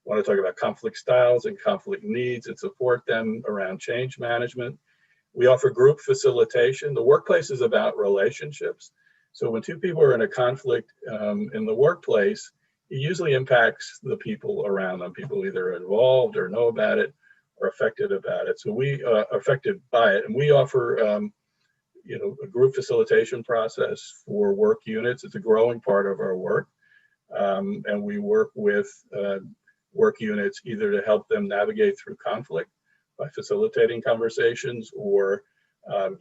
want to talk about conflict styles and conflict needs and support them around change management. We offer group facilitation. The workplace is about relationships. So when two people are in a conflict in the workplace, it usually impacts the people around them. People either involved or know about it or affected about it. So we are affected by it. And we offer a group facilitation process for work units. It's a growing part of our work. And we work with work units either to help them navigate through conflict by facilitating conversations or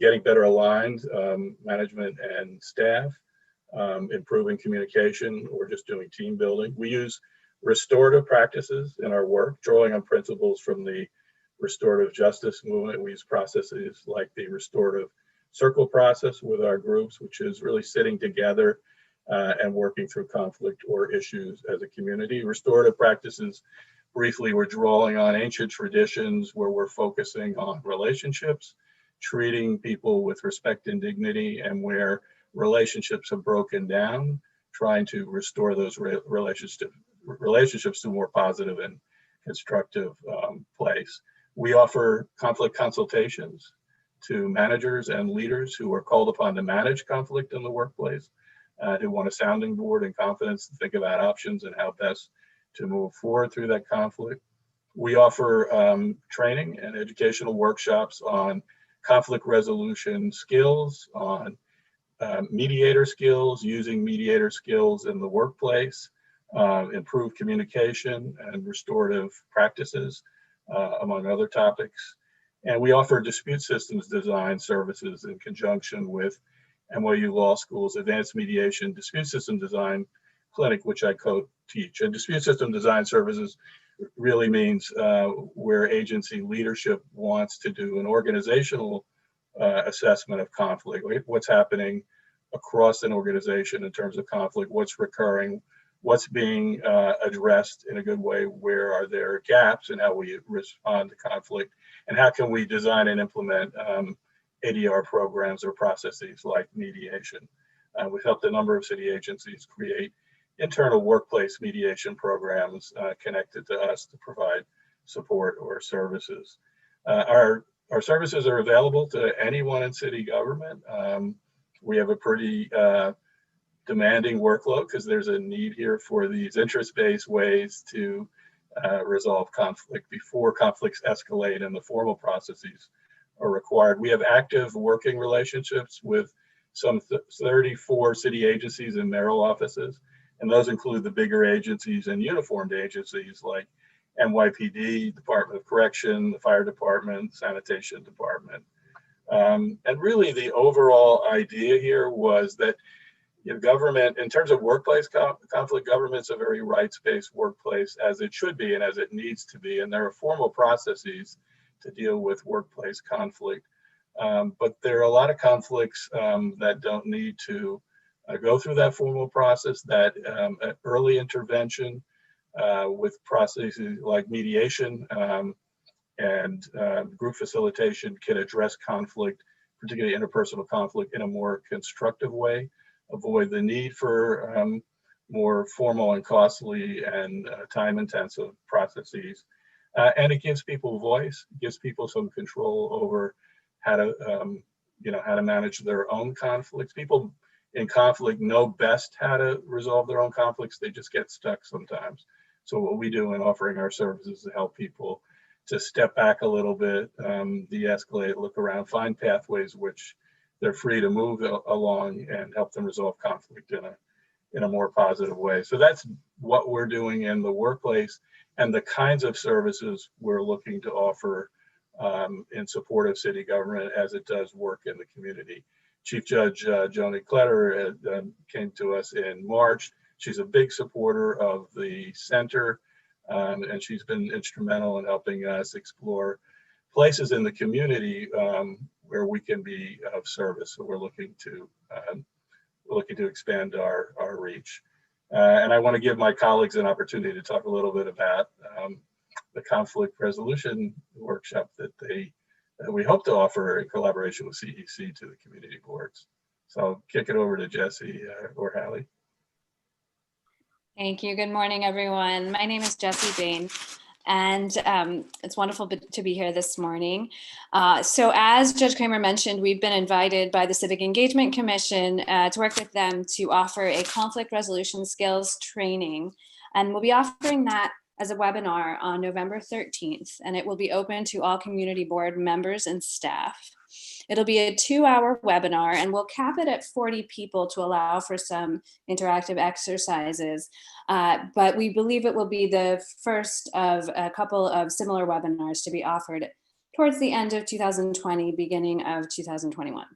getting better aligned, management and staff, improving communication, or just doing team building. We use restorative practices in our work, drawing on principles from the restorative justice movement. We use processes like the restorative circle process with our groups, which is really sitting together and working through conflict or issues as a community. Restorative practices, briefly, we're drawing on ancient traditions where we're focusing on relationships, treating people with respect and dignity, and where relationships have broken down, trying to restore those relationships to a more positive and constructive place. We offer conflict consultations to managers and leaders who are called upon to manage conflict in the workplace, who want a sounding board and confidence to think about options and how best to move forward through that conflict. We offer training and educational workshops on conflict resolution skills, on mediator skills, using mediator skills in the workplace, improved communication and restorative practices, among other topics. And we offer dispute systems design services in conjunction with NYU Law School's Advanced Mediation Dispute System Design Clinic, which I co-teach. And dispute system design services really means where agency leadership wants to do an organizational assessment of conflict, what's happening across an organization in terms of conflict, what's recurring, what's being addressed in a good way, where are there gaps in how we respond to conflict, and how can we design and implement ADR programs or processes like mediation. We've helped a number of city agencies create internal workplace mediation programs connected to us to provide support or services. Our services are available to anyone in city government. We have a pretty demanding workload because there's a need here for these interest-based ways to resolve conflict before conflicts escalate and the formal processes are required. We have active working relationships with some 34 city agencies and mayoral offices, and those include the bigger agencies and uniformed agencies like NYPD, Department of Correction, the Fire Department, Sanitation Department. And really the overall idea here was that government, in terms of workplace conflict, government's a very rights-based workplace, as it should be and as it needs to be. And there are formal processes to deal with workplace conflict. But there are a lot of conflicts that don't need to go through that formal process, that early intervention with processes like mediation and group facilitation can address conflict, particularly interpersonal conflict, in a more constructive way, avoid the need for more formal and costly and time-intensive processes. And it gives people voice, gives people some control over how to, how to manage their own conflicts. People in conflict know best how to resolve their own conflicts. They just get stuck sometimes. So what we do in offering our services is to help people to step back a little bit, de-escalate, look around, find pathways which they're free to move along and help them resolve conflict in a more positive way. So that's what we're doing in the workplace and the kinds of services we're looking to offer in support of city government as it does work in the community. Chief Judge Joni Kletter came to us in March. She's a big supporter of the center, and she's been instrumental in helping us explore places in the community where we can be of service. So we're looking to expand our reach. And I want to give my colleagues an opportunity to talk a little bit about the conflict resolution workshop that we hope to offer in collaboration with CEC to the community boards. So I'll kick it over to Jesse or Hallie. Thank you. Good morning, everyone. My name is Jessie Bain, and it's wonderful to be here this morning. So as Judge Kramer mentioned, we've been invited by the Civic Engagement Commission to work with them to offer a conflict resolution skills training. And we'll be offering that as a webinar on November 13th, and it will be open to all community board members and staff. It'll be a 2-hour webinar, and we'll cap it at 40 people to allow for some interactive exercises. But we believe it will be the first of a couple of similar webinars to be offered towards the end of 2020, beginning of 2021.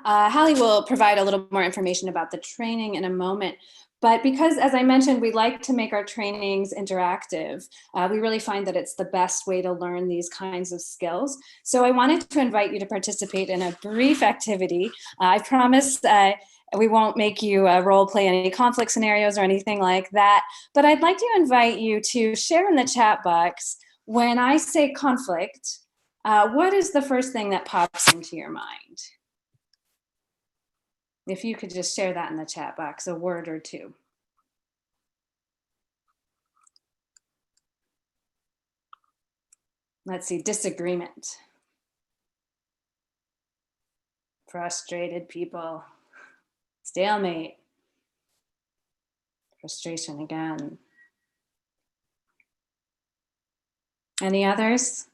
Hallie will provide a little more information about the training in a moment. But because, as I mentioned, we like to make our trainings interactive, we really find that it's the best way to learn these kinds of skills. So I wanted to invite you to participate in a brief activity. I promise we won't make you role play any conflict scenarios or anything like that. But I'd like to invite you to share in the chat box, when I say conflict, what is the first thing that pops into your mind? If you could just share that in the chat box, a word or two. Let's see, disagreement. Frustrated people. Stalemate. Frustration again. Any others?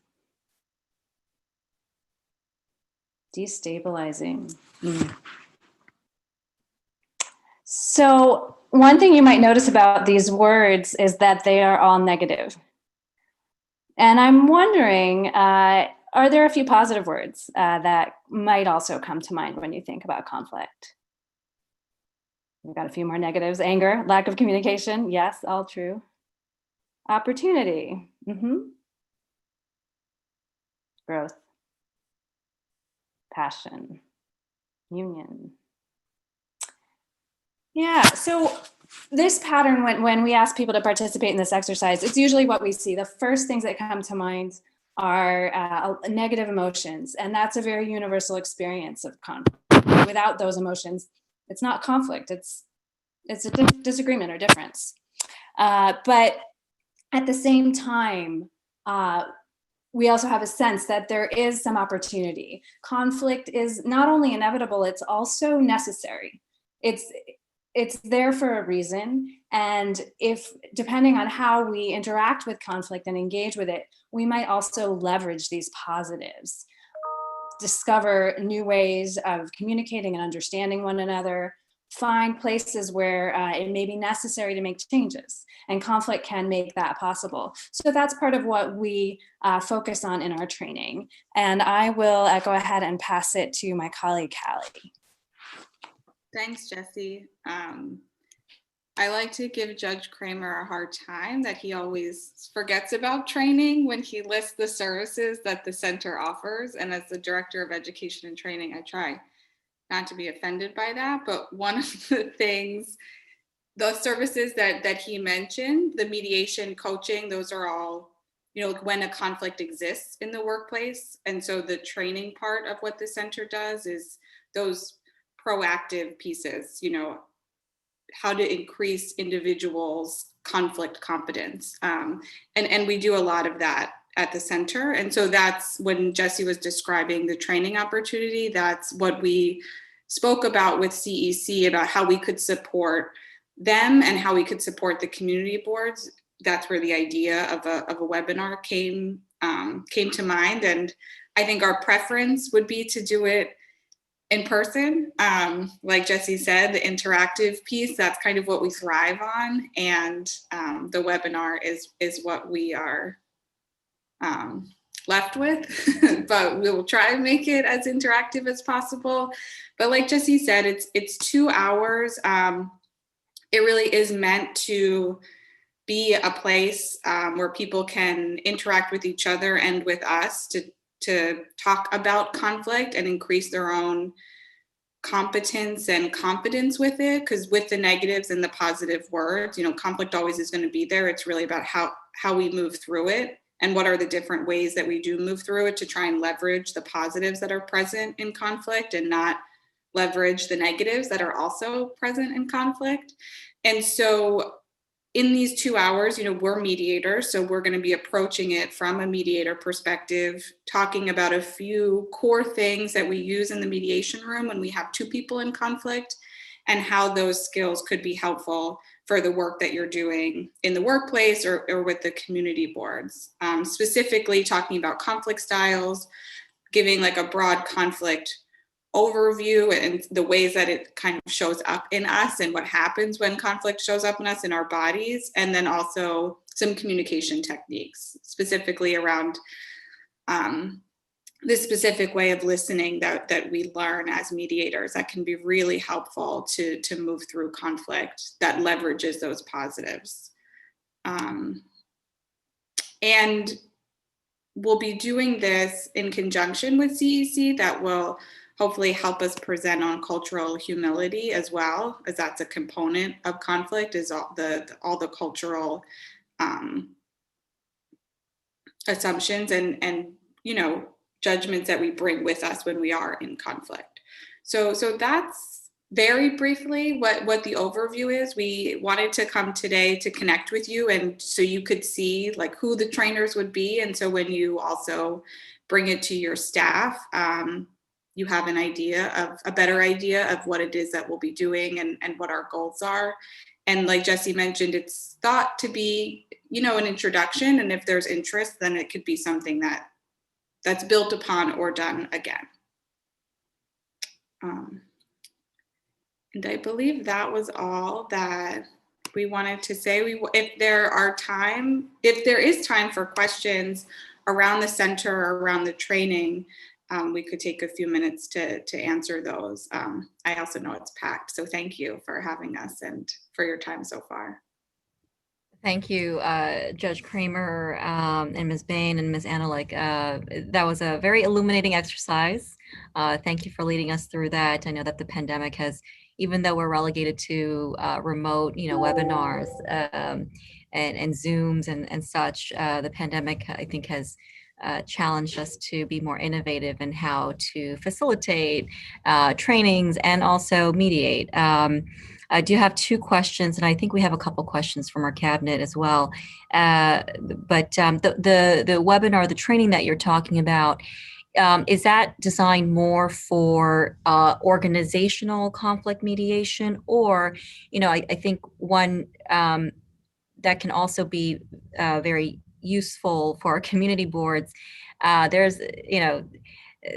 Destabilizing. So one thing you might notice about these words is that they are all negative. And I'm wondering, are there a few positive words that might also come to mind when you think about conflict? We've got a few more negatives. Anger, lack of communication. Yes, all true. Opportunity. Growth. Passion. Union. Yeah, so this pattern, when we ask people to participate in this exercise, it's usually what we see. The first things that come to mind are negative emotions, and that's a very universal experience of conflict. Without those emotions, it's not conflict, it's a disagreement or difference. But at the same time, we also have a sense that there is some opportunity. Conflict is not only inevitable, it's also necessary. It's there for a reason. And if, depending on how we interact with conflict and engage with it, we might also leverage these positives, discover new ways of communicating and understanding one another, find places where it may be necessary to make changes, and conflict can make that possible. So that's part of what we focus on in our training. And I will go ahead and pass it to my colleague, Hallie. Thanks, Jessie. I like to give Judge Kramer a hard time that he always forgets about training when he lists the services that the center offers. And as the Director of Education and Training, I try not to be offended by that. But one of the things, those services that he mentioned, the mediation, coaching, those are all, when a conflict exists in the workplace. And so the training part of what the center does is those proactive pieces, how to increase individuals' conflict competence. And we do a lot of that at the center. And so that's when Jessie was describing the training opportunity, that's what we spoke about with CEC, about how we could support them and how we could support the community boards. That's where the idea of a webinar came to mind. And I think our preference would be to do it in person. Like Jessie said, the interactive piece, that's kind of what we thrive on. And the webinar is what we are left with, but we will try and make it as interactive as possible. But like Jessie said, it's 2 hours. It really is meant to be a place where people can interact with each other and with us to talk about conflict and increase their own competence and confidence with it. Because with the negatives and the positive words, conflict always is going to be there. It's really about how we move through it and what are the different ways that we do move through it to try and leverage the positives that are present in conflict and not leverage the negatives that are also present in conflict. And so in these 2 hours, we're mediators, so we're going to be approaching it from a mediator perspective, talking about a few core things that we use in the mediation room when we have two people in conflict, and how those skills could be helpful for the work that you're doing in the workplace or with the community boards. Specifically talking about conflict styles, giving like a broad conflict overview and the ways that it kind of shows up in us and what happens when conflict shows up in us in our bodies. And then also some communication techniques, specifically around this specific way of listening that we learn as mediators that can be really helpful to move through conflict that leverages those positives. And we'll be doing this in conjunction with CEC that will hopefully help us present on cultural humility as well, as that's a component of conflict, is all the cultural assumptions and judgments that we bring with us when we are in conflict. So that's very briefly what the overview is. We wanted to come today to connect with you and so you could see like who the trainers would be. And so when you also bring it to your staff, you have a better idea of what it is that we'll be doing and what our goals are. And like Jesse mentioned, it's thought to be, an introduction. And if there's interest, then it could be something that's built upon or done again. And I believe that was all that we wanted to say. If there is time for questions around the center or around the training, we could take a few minutes to answer those. I also know it's packed, so thank you for having us and for your time so far. Thank you, Judge Kramer and Ms. Bain and Ms. Analik. That was a very illuminating exercise. Thank you for leading us through that. I know that the pandemic has, even though we're relegated to remote, webinars and Zooms and such, the pandemic, I think, has challenged us to be more innovative in how to facilitate trainings and also mediate. I do have two questions, and I think we have a couple questions from our cabinet as well. But the webinar, the training that you're talking about, is that designed more for organizational conflict mediation, or, I think one that can also be very useful for our community boards.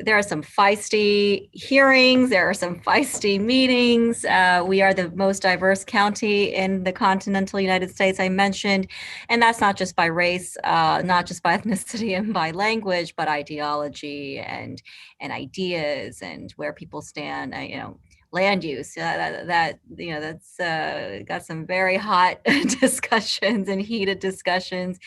There are some feisty hearings, there are some feisty meetings. We are the most diverse county in the continental United States, I mentioned, and that's not just by race, not just by ethnicity and by language, but ideology and ideas and where people stand, land use. That's got some very hot discussions and heated discussions.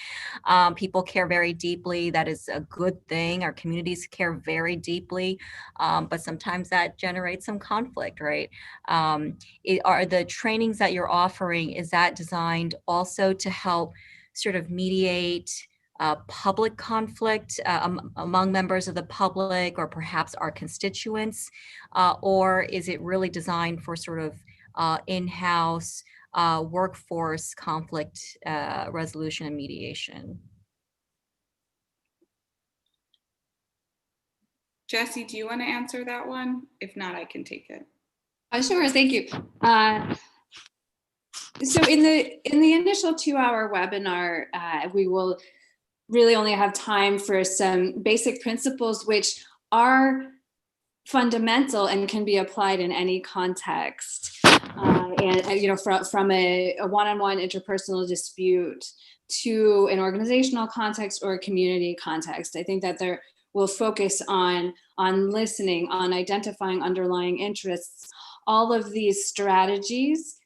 People care very deeply. That is a good thing. Our communities care very deeply, but sometimes that generates some conflict, right? Are the trainings that you're offering, is that designed also to help sort of mediate public conflict among members of the public or perhaps our constituents, or is it really designed for sort of in-house workforce conflict resolution and mediation? Jesse, do you want to answer that one? If not, I can take it. Sure, thank you. So in the initial 2-hour webinar, we will really only have time for some basic principles which are fundamental and can be applied in any context. And from a one-on-one interpersonal dispute to an organizational context or a community context. I think that there will focus on listening, on identifying underlying interests. All of these strategies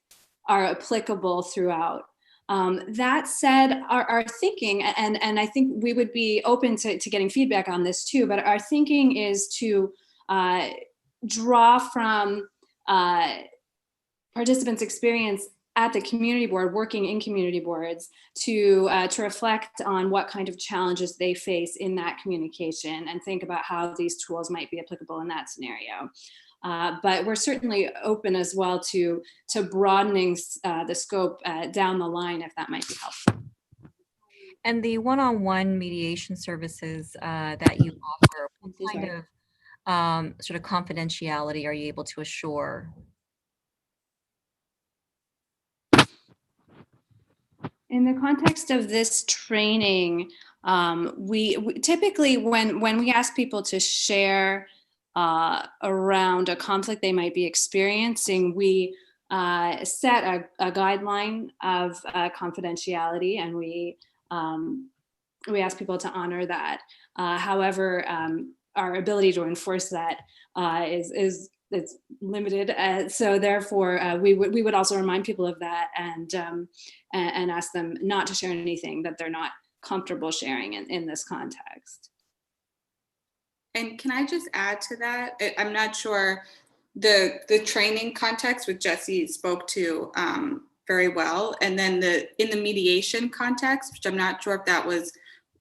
are applicable throughout. That said, our thinking, and I think we would be open to getting feedback on this too, but our thinking is to draw from participants' experience at the community board, working in community boards, to reflect on what kind of challenges they face in that communication and think about how these tools might be applicable in that scenario. But we're certainly open as well to broadening the scope down the line if that might be helpful. And the one-on-one mediation services that you offer, what kind of sort of confidentiality are you able to assure? In the context of this training, we typically, when we ask people to share around a conflict they might be experiencing, we set a guideline of confidentiality, and we ask people to honor that. However, our ability to enforce that is limited. So therefore, we would also remind people of that and ask them not to share anything that they're not comfortable sharing in this context. And can I just add to that? I'm not sure the training context which Jesse spoke to very well. And then in the mediation context, which I'm not sure if that was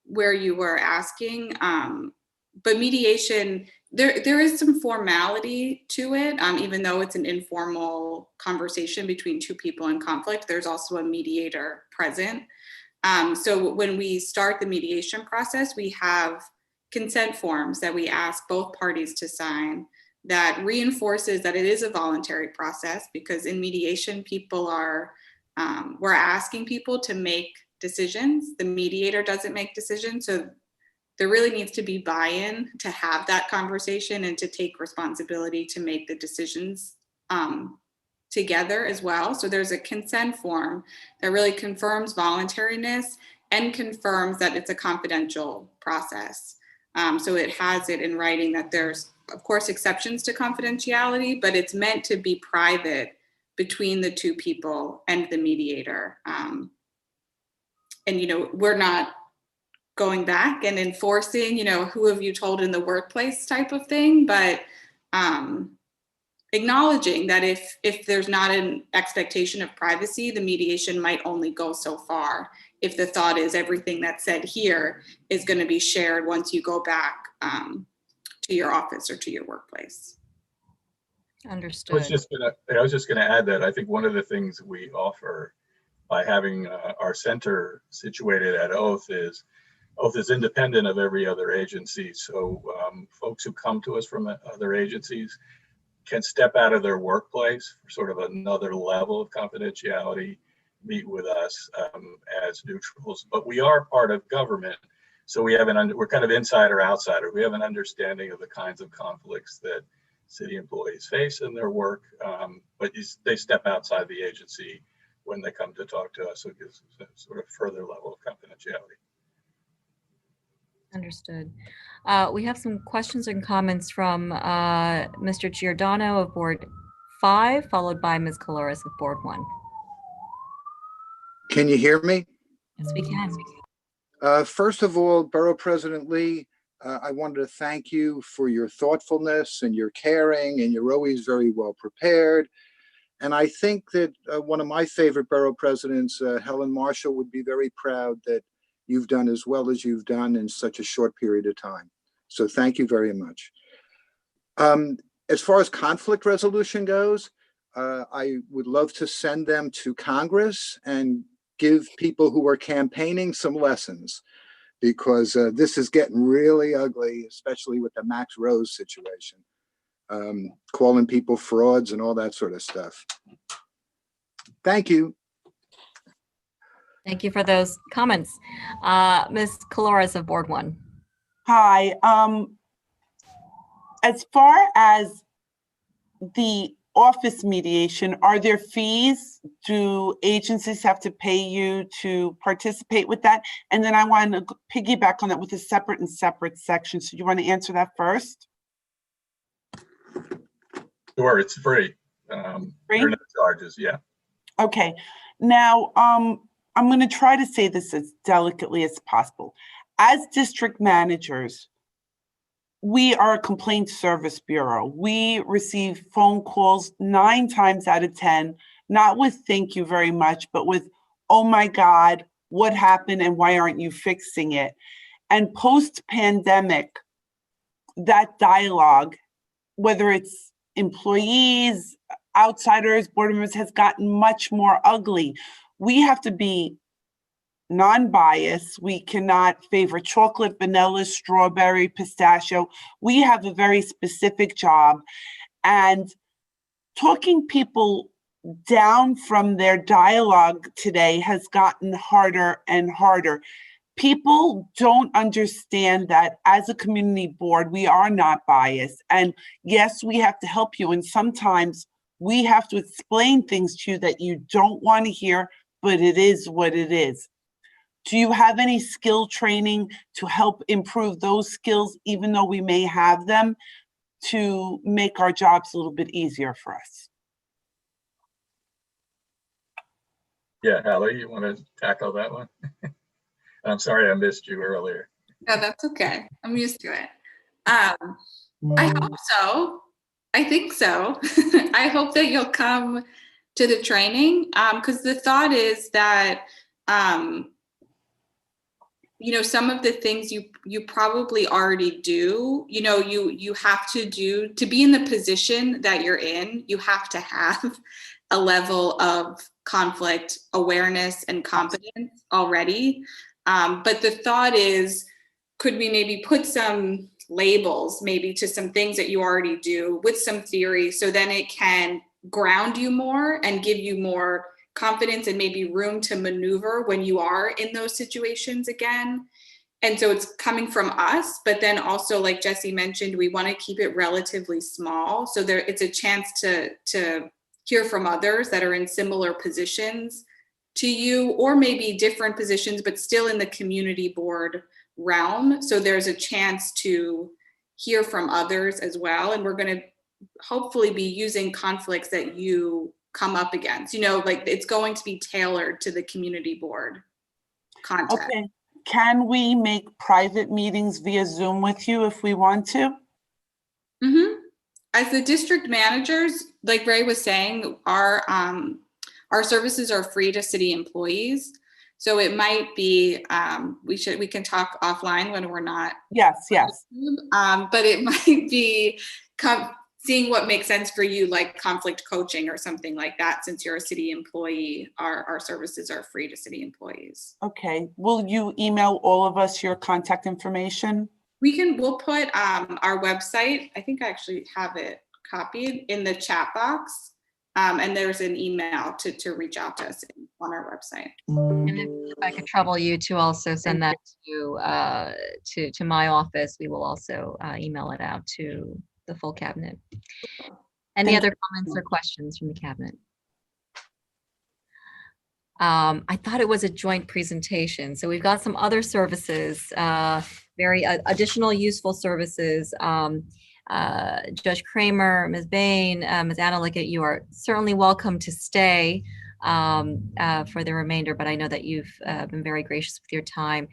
where you were asking, but mediation, there is some formality to it, even though it's an informal conversation between two people in conflict, there's also a mediator present. So when we start the mediation process, we have consent forms that we ask both parties to sign that reinforces that it is a voluntary process, because in mediation, people are, we're asking people to make decisions. The mediator doesn't make decisions. So there really needs to be buy-in to have that conversation and to take responsibility to make the decisions together as well. So there's a consent form that really confirms voluntariness and confirms that it's a confidential process. So it has it in writing that there's, of course, exceptions to confidentiality, but it's meant to be private between the two people and the mediator. And, you know, we're not going back and enforcing, you know, who have you told in the workplace type of thing, but acknowledging that if there's not an expectation of privacy, the mediation might only go so far. If the thought is everything that's said here is going to be shared once you go back to your office or to your workplace. Understood. I was just gonna add that I think one of the things we offer by having our center situated at Oath is independent of every other agency. So folks who come to us from other agencies can step out of their workplace for sort of another level of confidentiality, meet with us as neutrals. But we are part of government, so we're kind of insider outsider. We have an understanding of the kinds of conflicts that city employees face in their work, but they step outside the agency when they come to talk to us, so it gives us a sort of further level of confidentiality. Understood. We have some questions and comments from Mr. Giordano of Board 5, followed by Ms. Coloris of Board 1. Can you hear me? Yes, we can. First of all, Borough President Lee, I wanted to thank you for your thoughtfulness and your caring, and you're always very well prepared. And I think that one of my favorite borough presidents, Helen Marshall, would be very proud that you've done as well as you've done in such a short period of time. So thank you very much. As far as conflict resolution goes, I would love to send them to Congress and give people who are campaigning some lessons, because this is getting really ugly, especially with the Max Rose situation, calling people frauds and all that sort of stuff. Thank you. Thank you for those comments. Ms. Coloris of Board 1. Hi. As far as the office mediation, are there fees? Do agencies have to pay you to participate with that? And then I want to piggyback on that with a separate section. So you want to answer that first? Sure, it's free. Free? There are no charges, yeah. Okay. Now, I'm going to try to say this as delicately as possible. As district managers, we are a complaint service bureau. We receive phone calls 9 times out of 10, not with thank you very much, but with, oh my God, what happened and why aren't you fixing it? And post-pandemic, that dialogue, whether it's employees, outsiders, board members, has gotten much more ugly. We have to be non-biased. We cannot favor chocolate, vanilla, strawberry, pistachio. We have a very specific job, and talking people down from their dialogue today has gotten harder and harder. People don't understand that as a community board, we are not biased. And yes, we have to help you. And sometimes we have to explain things to you that you don't want to hear, but it is what it is. Do you have any skill training to help improve those skills, even though we may have them, to make our jobs a little bit easier for us? Yeah, Hallie, you want to tackle that one? I'm sorry I missed you earlier. No, that's okay. I'm used to it. I hope so. I think so. I hope that you'll come to the training, because the thought is that some of the things you probably already do, you have to do to be in the position that you're in. You have to have a level of conflict awareness and competence already. But the thought is, could we maybe put some labels maybe to some things that you already do with some theory, so then it can ground you more and give you more confidence and maybe room to maneuver when you are in those situations again. And so it's coming from us, but then also, like Jesse mentioned, we want to keep it relatively small. So it's a chance to hear from others that are in similar positions to you, or maybe different positions, but still in the community board realm. So there's a chance to hear from others as well. And we're going to hopefully be using conflicts that you come up against, like it's going to be tailored to the community board content. Okay. Can we make private meetings via Zoom with you if we want to? Mm-hmm. As the district managers, like Ray was saying, our services are free to city employees. So it might be, we can talk offline when we're not. Yes. But it might be seeing what makes sense for you, like conflict coaching or something like that. Since you're a city employee, our services are free to city employees. Okay. Will you email all of us your contact information? We'll put our website, I think I actually have it copied in the chat box. And there's an email to reach out to us on our website. And if I could trouble you to also send that to my office, we will also email it out to the full cabinet. Any Thank other comments or questions from the cabinet? I thought it was a joint presentation. So we've got some other services, very additional useful services. Judge Kramer, Ms. Bain, Ms. Anna-Lickett, you are certainly welcome to stay for the remainder, but I know that you've been very gracious with your time.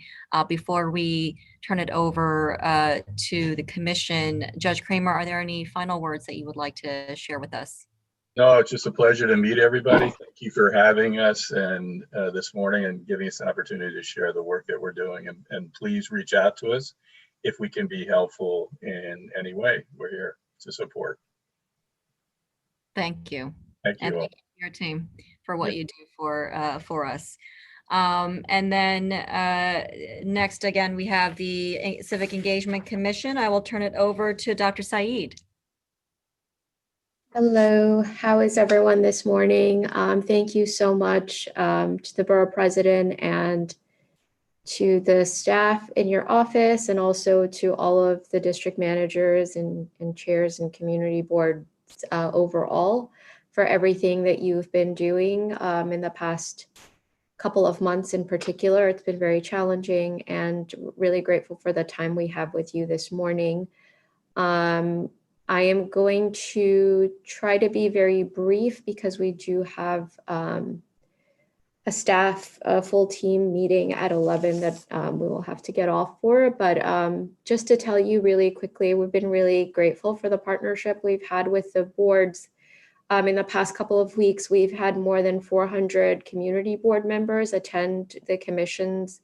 Before we turn it over to the commission, Judge Kramer, are there any final words that you would like to share with us? No, it's just a pleasure to meet everybody. Thank you for having us and this morning and giving us an opportunity to share the work that we're doing. And please reach out to us if we can be helpful in any way. We're here to support. Thank you. Thank you And all. thank you to your team for what you do for us. And then next, again, we have the Civic Engagement Commission. I will turn it over to Dr. Saeed. Hello, how is everyone this morning? Thank you so much to the borough president and to the staff in your office, and also to all of the district managers and chairs and community boards overall for everything that you've been doing in the past couple of months in particular. It's been very challenging, and really grateful for the time we have with you this morning. I am going to try to be very brief because we do have a staff, a full team meeting at 11 that we will have to get off for. But just to tell you really quickly, we've been really grateful for the partnership we've had with the boards. In the past couple of weeks, we've had more than 400 community board members attend the commission's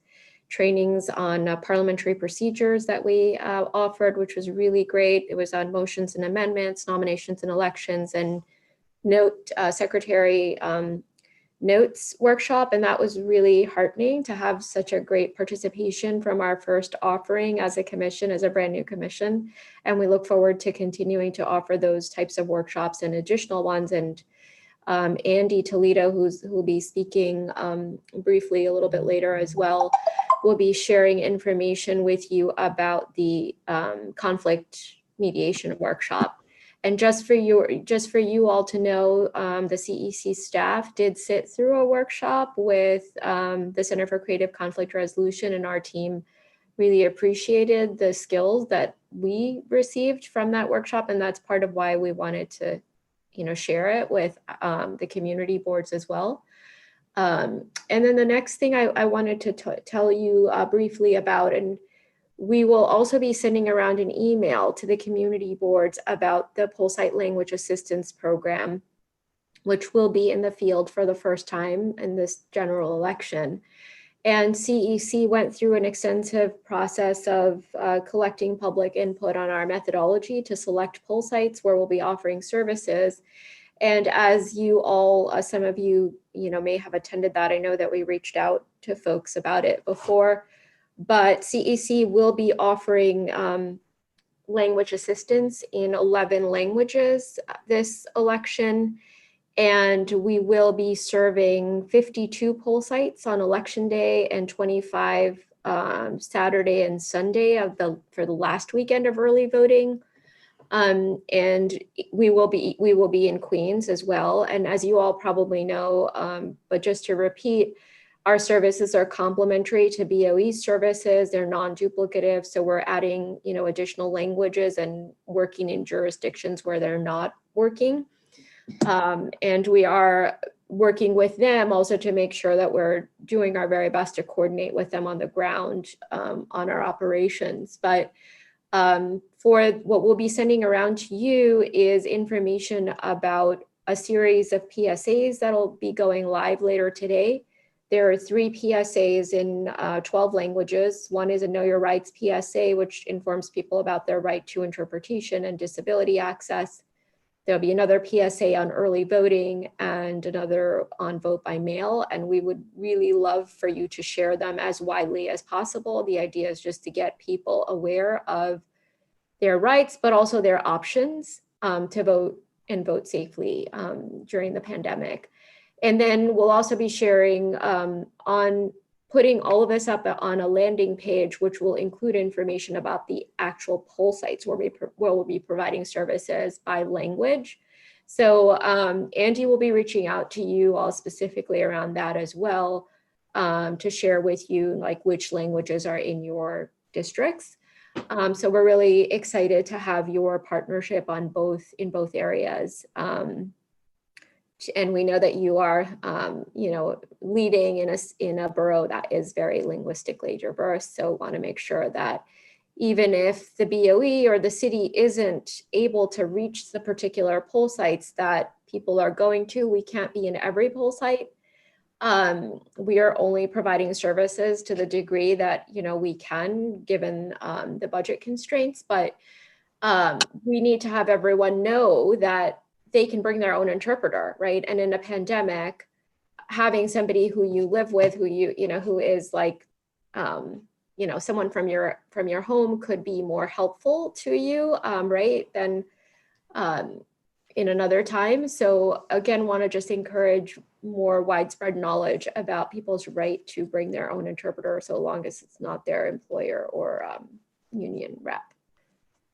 trainings on parliamentary procedures that we offered, which was really great. It was on motions and amendments, nominations and elections, and secretary notes workshop. And that was really heartening to have such a great participation from our first offering as a commission, as a brand new commission. And we look forward to continuing to offer those types of workshops and additional ones. And Andy Toledo, who will be speaking briefly a little bit later as well, will be sharing information with you about the conflict mediation workshop. And just for you all to know, the CEC staff did sit through a workshop with the Center for Creative Conflict Resolution, and our team really appreciated the skills that we received from that workshop. And that's part of why we wanted to, share it with the community boards as well. And then the next thing I wanted to tell you briefly about, and we will also be sending around an email to the community boards about the Pole Site Language Assistance Program, which will be in the field for the first time in this general election. And CEC went through an extensive process of collecting public input on our methodology to select pole sites where we'll be offering services. And as you all, some of you, may have attended that. I know that we reached out to folks about it before, but CEC will be offering language assistance in 11 languages this election. And we will be serving 52 poll sites on election day and 25 Saturday and Sunday for the last weekend of early voting. And we will be in Queens as well. And as you all probably know, but just to repeat, our services are complementary to BOE services. They're non-duplicative. So we're adding, additional languages and working in jurisdictions where they're not working. And we are working with them also to make sure that we're doing our very best to coordinate with them on the ground on our operations. But for what we'll be sending around to you is information about a series of PSAs that'll be going live later today. There are 3 PSAs in 12 languages. One is a Know Your Rights PSA, which informs people about their right to interpretation and disability access. There'll be another PSA on early voting and another on vote by mail. And we would really love for you to share them as widely as possible. The idea is just to get people aware of their rights, but also their options to vote and vote safely during the pandemic. And then we'll also be sharing on putting all of this up on a landing page, which will include information about the actual poll sites where we'll be providing services by language. So Andy will be reaching out to you all specifically around that as well to share with you like which languages are in your districts. So we're really excited to have your partnership on in both areas. And we know that you are, leading in a borough that is very linguistically diverse. So want to make sure that even if the BOE or the city isn't able to reach the particular poll sites that people are going to, we can't be in every poll site. We are only providing services to the degree that, we can, given the budget constraints, but we need to have everyone know that they can bring their own interpreter, right? And in a pandemic, having somebody who you live with, who is like, someone from your home could be more helpful to you, right? Than in another time. So again, want to just encourage more widespread knowledge about people's right to bring their own interpreter, so long as it's not their employer or union rep.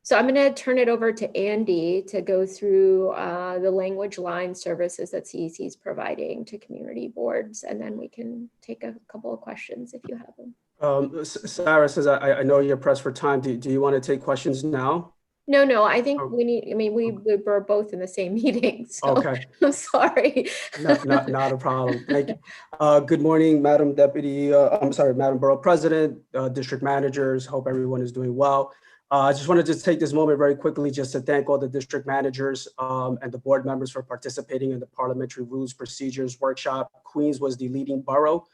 So I'm going to turn it over to Andy to go through the language line services that CEC is providing to community boards, and then we can take a couple of questions if you have them. Sarah says, I know you're pressed for time. Do you want to take questions now? No, I think we need, we were both in the same meeting, so Okay. I'm sorry. Not a problem. Thank you. Good morning, Madam Madam Borough President, district managers. Hope everyone is doing well. I just wanted to take this moment very quickly just to thank all the district managers and the board members for participating in the Parliamentary Rules Procedures Workshop. Queens was the leading borough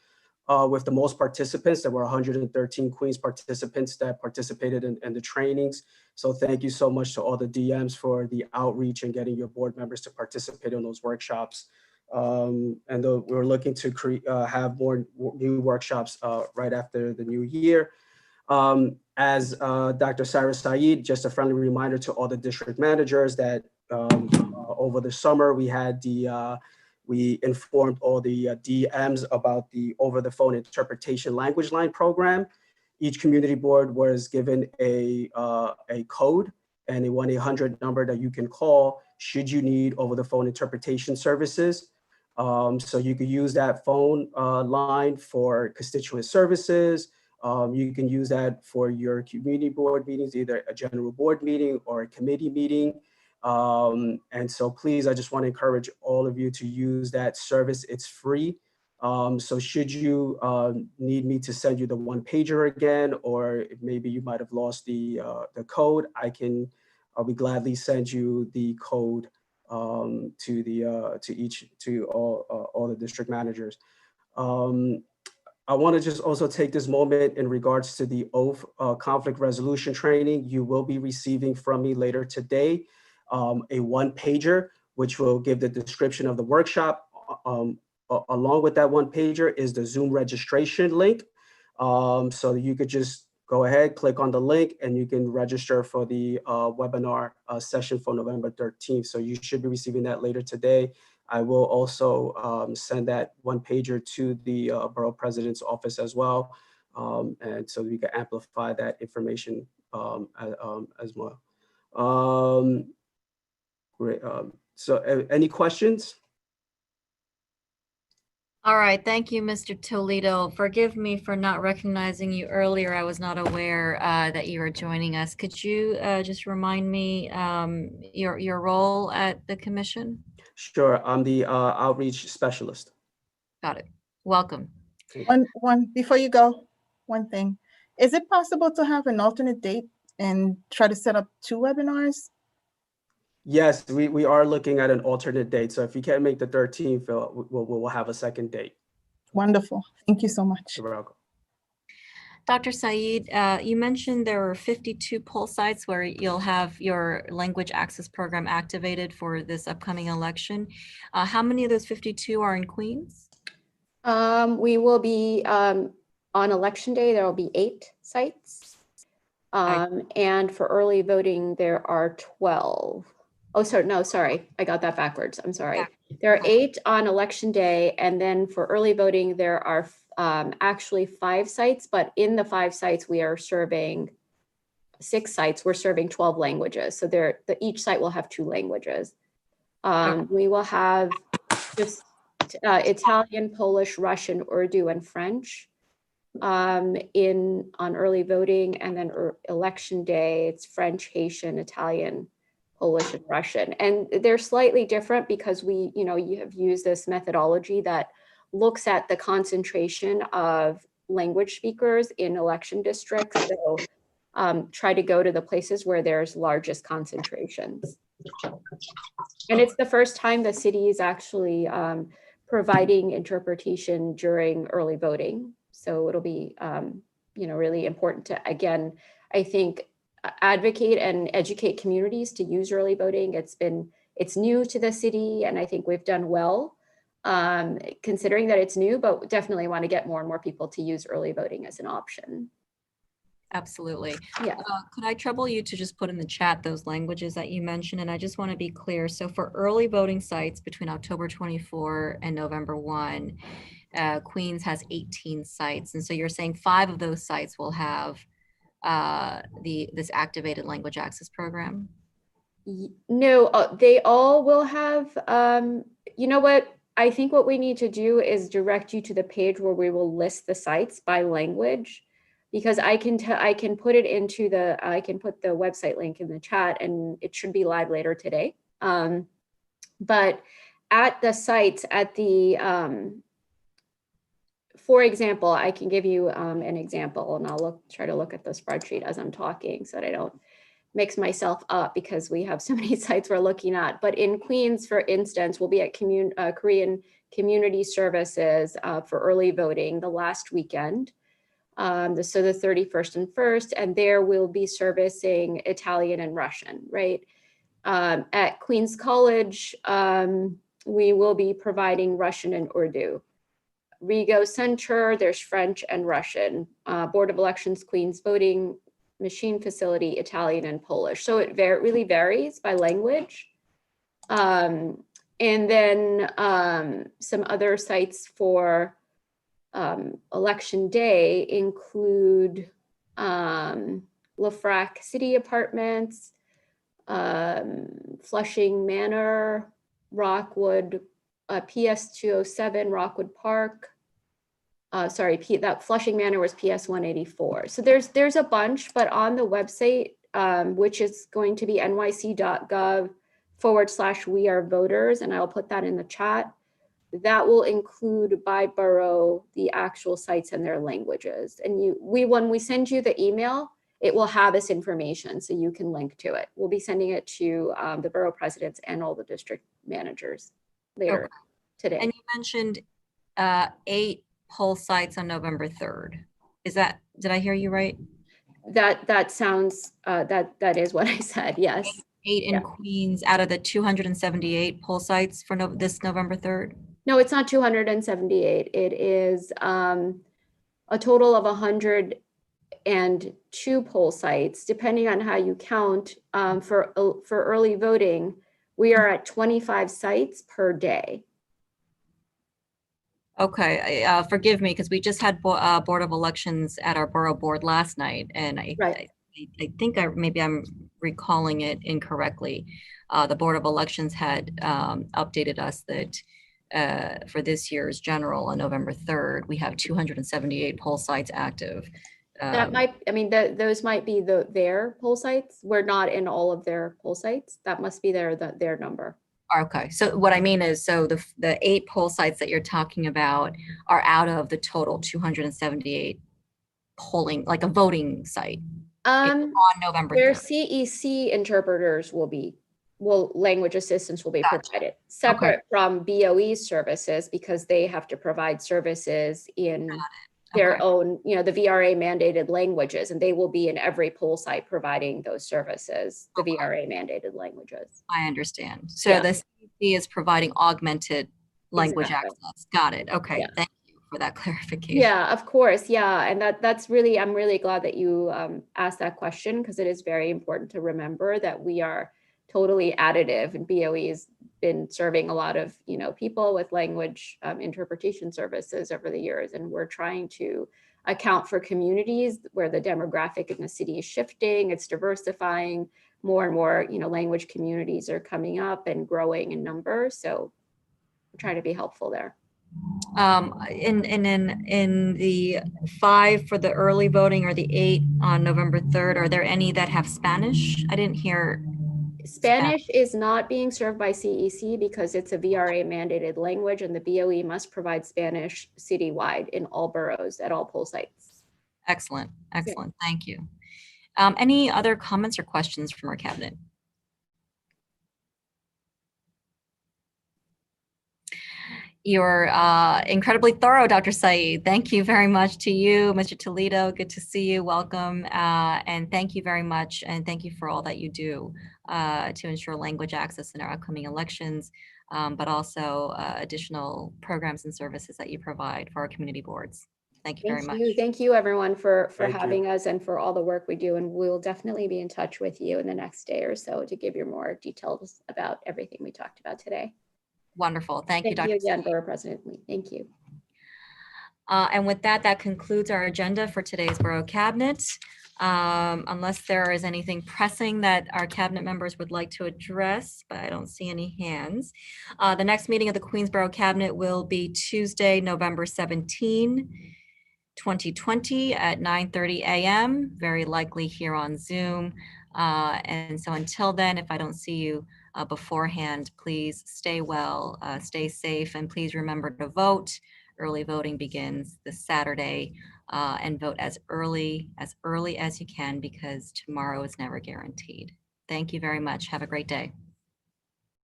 with the most participants. There were 113 Queens participants that participated in the trainings. So thank you so much to all the DMs for the outreach and getting your board members to participate in those workshops. We're looking to have more new workshops right after the new year. As Dr. Sarah Saeed, just a friendly reminder to all the district managers that over the summer we had the we informed all the DMs about the over-the-phone interpretation language line program. Each community board was given a code and a 1-800 number that you can call should you need over-the-phone interpretation services. So you could use that phone line for constituent services. You can use that for your community board meetings, either a general board meeting or a committee meeting. And so please, I just want to encourage all of you to use that service. It's free. So should you need me to send you the one pager again, or maybe you might have lost the code, I'll be gladly send you the code to all the district managers. I want to just also take this moment in regards to the oath conflict resolution training. You will be receiving from me later today a one pager, which will give the description of the workshop. Along with that one pager is the Zoom registration link. So you could just go ahead, click on the link, and you can register for the webinar session for November 13th. So you should be receiving that later today. I will also send that one pager to the Borough President's office as well. And so we can amplify that information as well. Great. So any questions? All right, thank you, Mr. Toledo. Forgive me for not recognizing you earlier. I was not aware that you were joining us. Could you just remind me your role at the commission? Sure, I'm the outreach specialist. Got it. Welcome. One before you go, one thing. Is it possible to have an alternate date and try to set up 2 webinars? Yes, we are looking at an alternate date. So if you can't make the 13th, we'll have a second date. Wonderful. Thank you so much. You're welcome. Dr. Saeed, you mentioned there were 52 poll sites where you'll have your language access program activated for this upcoming election. How many of those 52 are in Queens? We will be on election day, there will be 8 sites. And for early voting, there are 12. Oh, sorry, no, sorry, I got that backwards. I'm sorry. Yeah. There are 8 on election day, and then for early voting, there are actually 5 sites, but in the 5 sites, we are serving 6 sites, we're serving 12 languages. So each site will have 2 languages. We will have just Italian, Polish, Russian, Urdu, and French on early voting, and then election day, it's French, Haitian, Italian, Polish, and Russian. And they're slightly different because you have used this methodology that looks at the concentration of language speakers in election districts. So try to go to the places where there's largest concentrations. And it's the first time the city is actually providing interpretation during early voting. So it'll be, really important to, again, I think, advocate and educate communities to use early voting. It's new to the city, and I think we've done well considering that it's new, but definitely want to get more and more people to use early voting as an option. Absolutely. Yeah. Could I trouble you to just put in the chat those languages that you mentioned? And I just want to be clear. So for early voting sites between October 24 and November 1, Queens has 18 sites. And so you're saying 5 of those sites will have this activated language access program? No, they all will have, you know what? I think what we need to do is direct you to the page where we will list the sites by language, because I can put it into I can put the website link in the chat, and it should be live later today. But at the sites, at the, for example, I can give you an example, and I'll try to look at the spreadsheet as I'm talking so that I don't mix myself up because we have so many sites we're looking at. But in Queens, for instance, we'll be at Korean Community Services for early voting the last weekend. So the 31st and 1st, and there we'll be servicing Italian and Russian, right? At Queens College, we will be providing Russian and Urdu. Rigo Center, there's French and Russian. Board of Elections, Queens Voting Machine Facility, Italian and Polish. So it really varies by language. And And then some other sites for election day include LaFrac City Apartments, Flushing Manor, Rockwood, PS 207, Rockwood Park. Sorry, that Flushing Manor was PS 184. So there's a bunch, but on the website, which is going to be nyc.gov/we are voters, and I'll put that in the chat. That will include by borough the actual sites and their languages. And when we send you the email, it will have this information so you can link to it. We'll be sending it to the borough presidents and all the district managers later today. And you mentioned 8 poll sites on November 3rd. Did I hear you right? That sounds, that is what I said, yes. 8 in Queens out of the 278 poll sites for this November 3rd? No, it's not 278. It is a total of 102 poll sites, depending on how you count. For early voting, we are at 25 sites per day. Okay, forgive me, because we just had Board of Elections at our borough board last night, and I think maybe I'm recalling it incorrectly. The Board of Elections had updated us that for this year's general on November 3rd, we have 278 poll sites active. Those might be their poll sites. We're not in all of their poll sites. That must be their number. Okay, so what I mean is, so the 8 poll sites that you're talking about are out of the total 278 polling, like a voting site on November 3rd. Their CEC interpreters language assistance will be provided separate from BOE's services, because they have to provide services in their own, the VRA mandated languages, and they will be in every poll site providing those services, the VRA mandated languages. I understand. So the CEC is providing augmented language access. Got it. Okay. Yeah. Thank you for that clarification. Yeah, of course. Yeah. And that's really, I'm really glad that you asked that question, because it is very important to remember that we are totally additive, and BOE has been serving a lot of people with language interpretation services over the years, and we're trying to account for communities where the demographic in the city is shifting, it's diversifying, more and more language communities are coming up and growing in number, so we're trying to be helpful there. In the 5 for the early voting, or the 8 on November 3rd, are there any that have Spanish? I didn't hear. Spanish is not being served by CEC because it's a VRA mandated language, and the BOE must provide Spanish citywide in all boroughs at all poll sites. Excellent. Excellent. Yeah. Thank you. Any other comments or questions from our cabinet? You're incredibly thorough, Dr. Saeed. Thank you very much to you, Mr. Toledo. Good to see you. Welcome. And thank you very much. And thank you for all that you do to ensure language access in our upcoming elections, but also additional programs and services that you provide for our community boards. Thank you very much. Thank you, everyone, for having us and for all the work we do. And we'll definitely be in touch with you in the next day or so to give you more details about everything we talked about today. Wonderful. Thank you, Dr. Thank you again, Borough President Lee. Thank you. And with that, that concludes our agenda for today's Borough Cabinet. Unless there is anything pressing that our cabinet members would like to address, but I don't see any hands. The next meeting of the Queens Borough Cabinet will be Tuesday, November 17, 2020 at 9:30 a.m., very likely here on Zoom. And so until then, if I don't see you beforehand, please stay well, stay safe, and please remember to vote. Early voting begins this Saturday, and vote as early as you can, because tomorrow is never guaranteed. Thank you very much. Have a great day.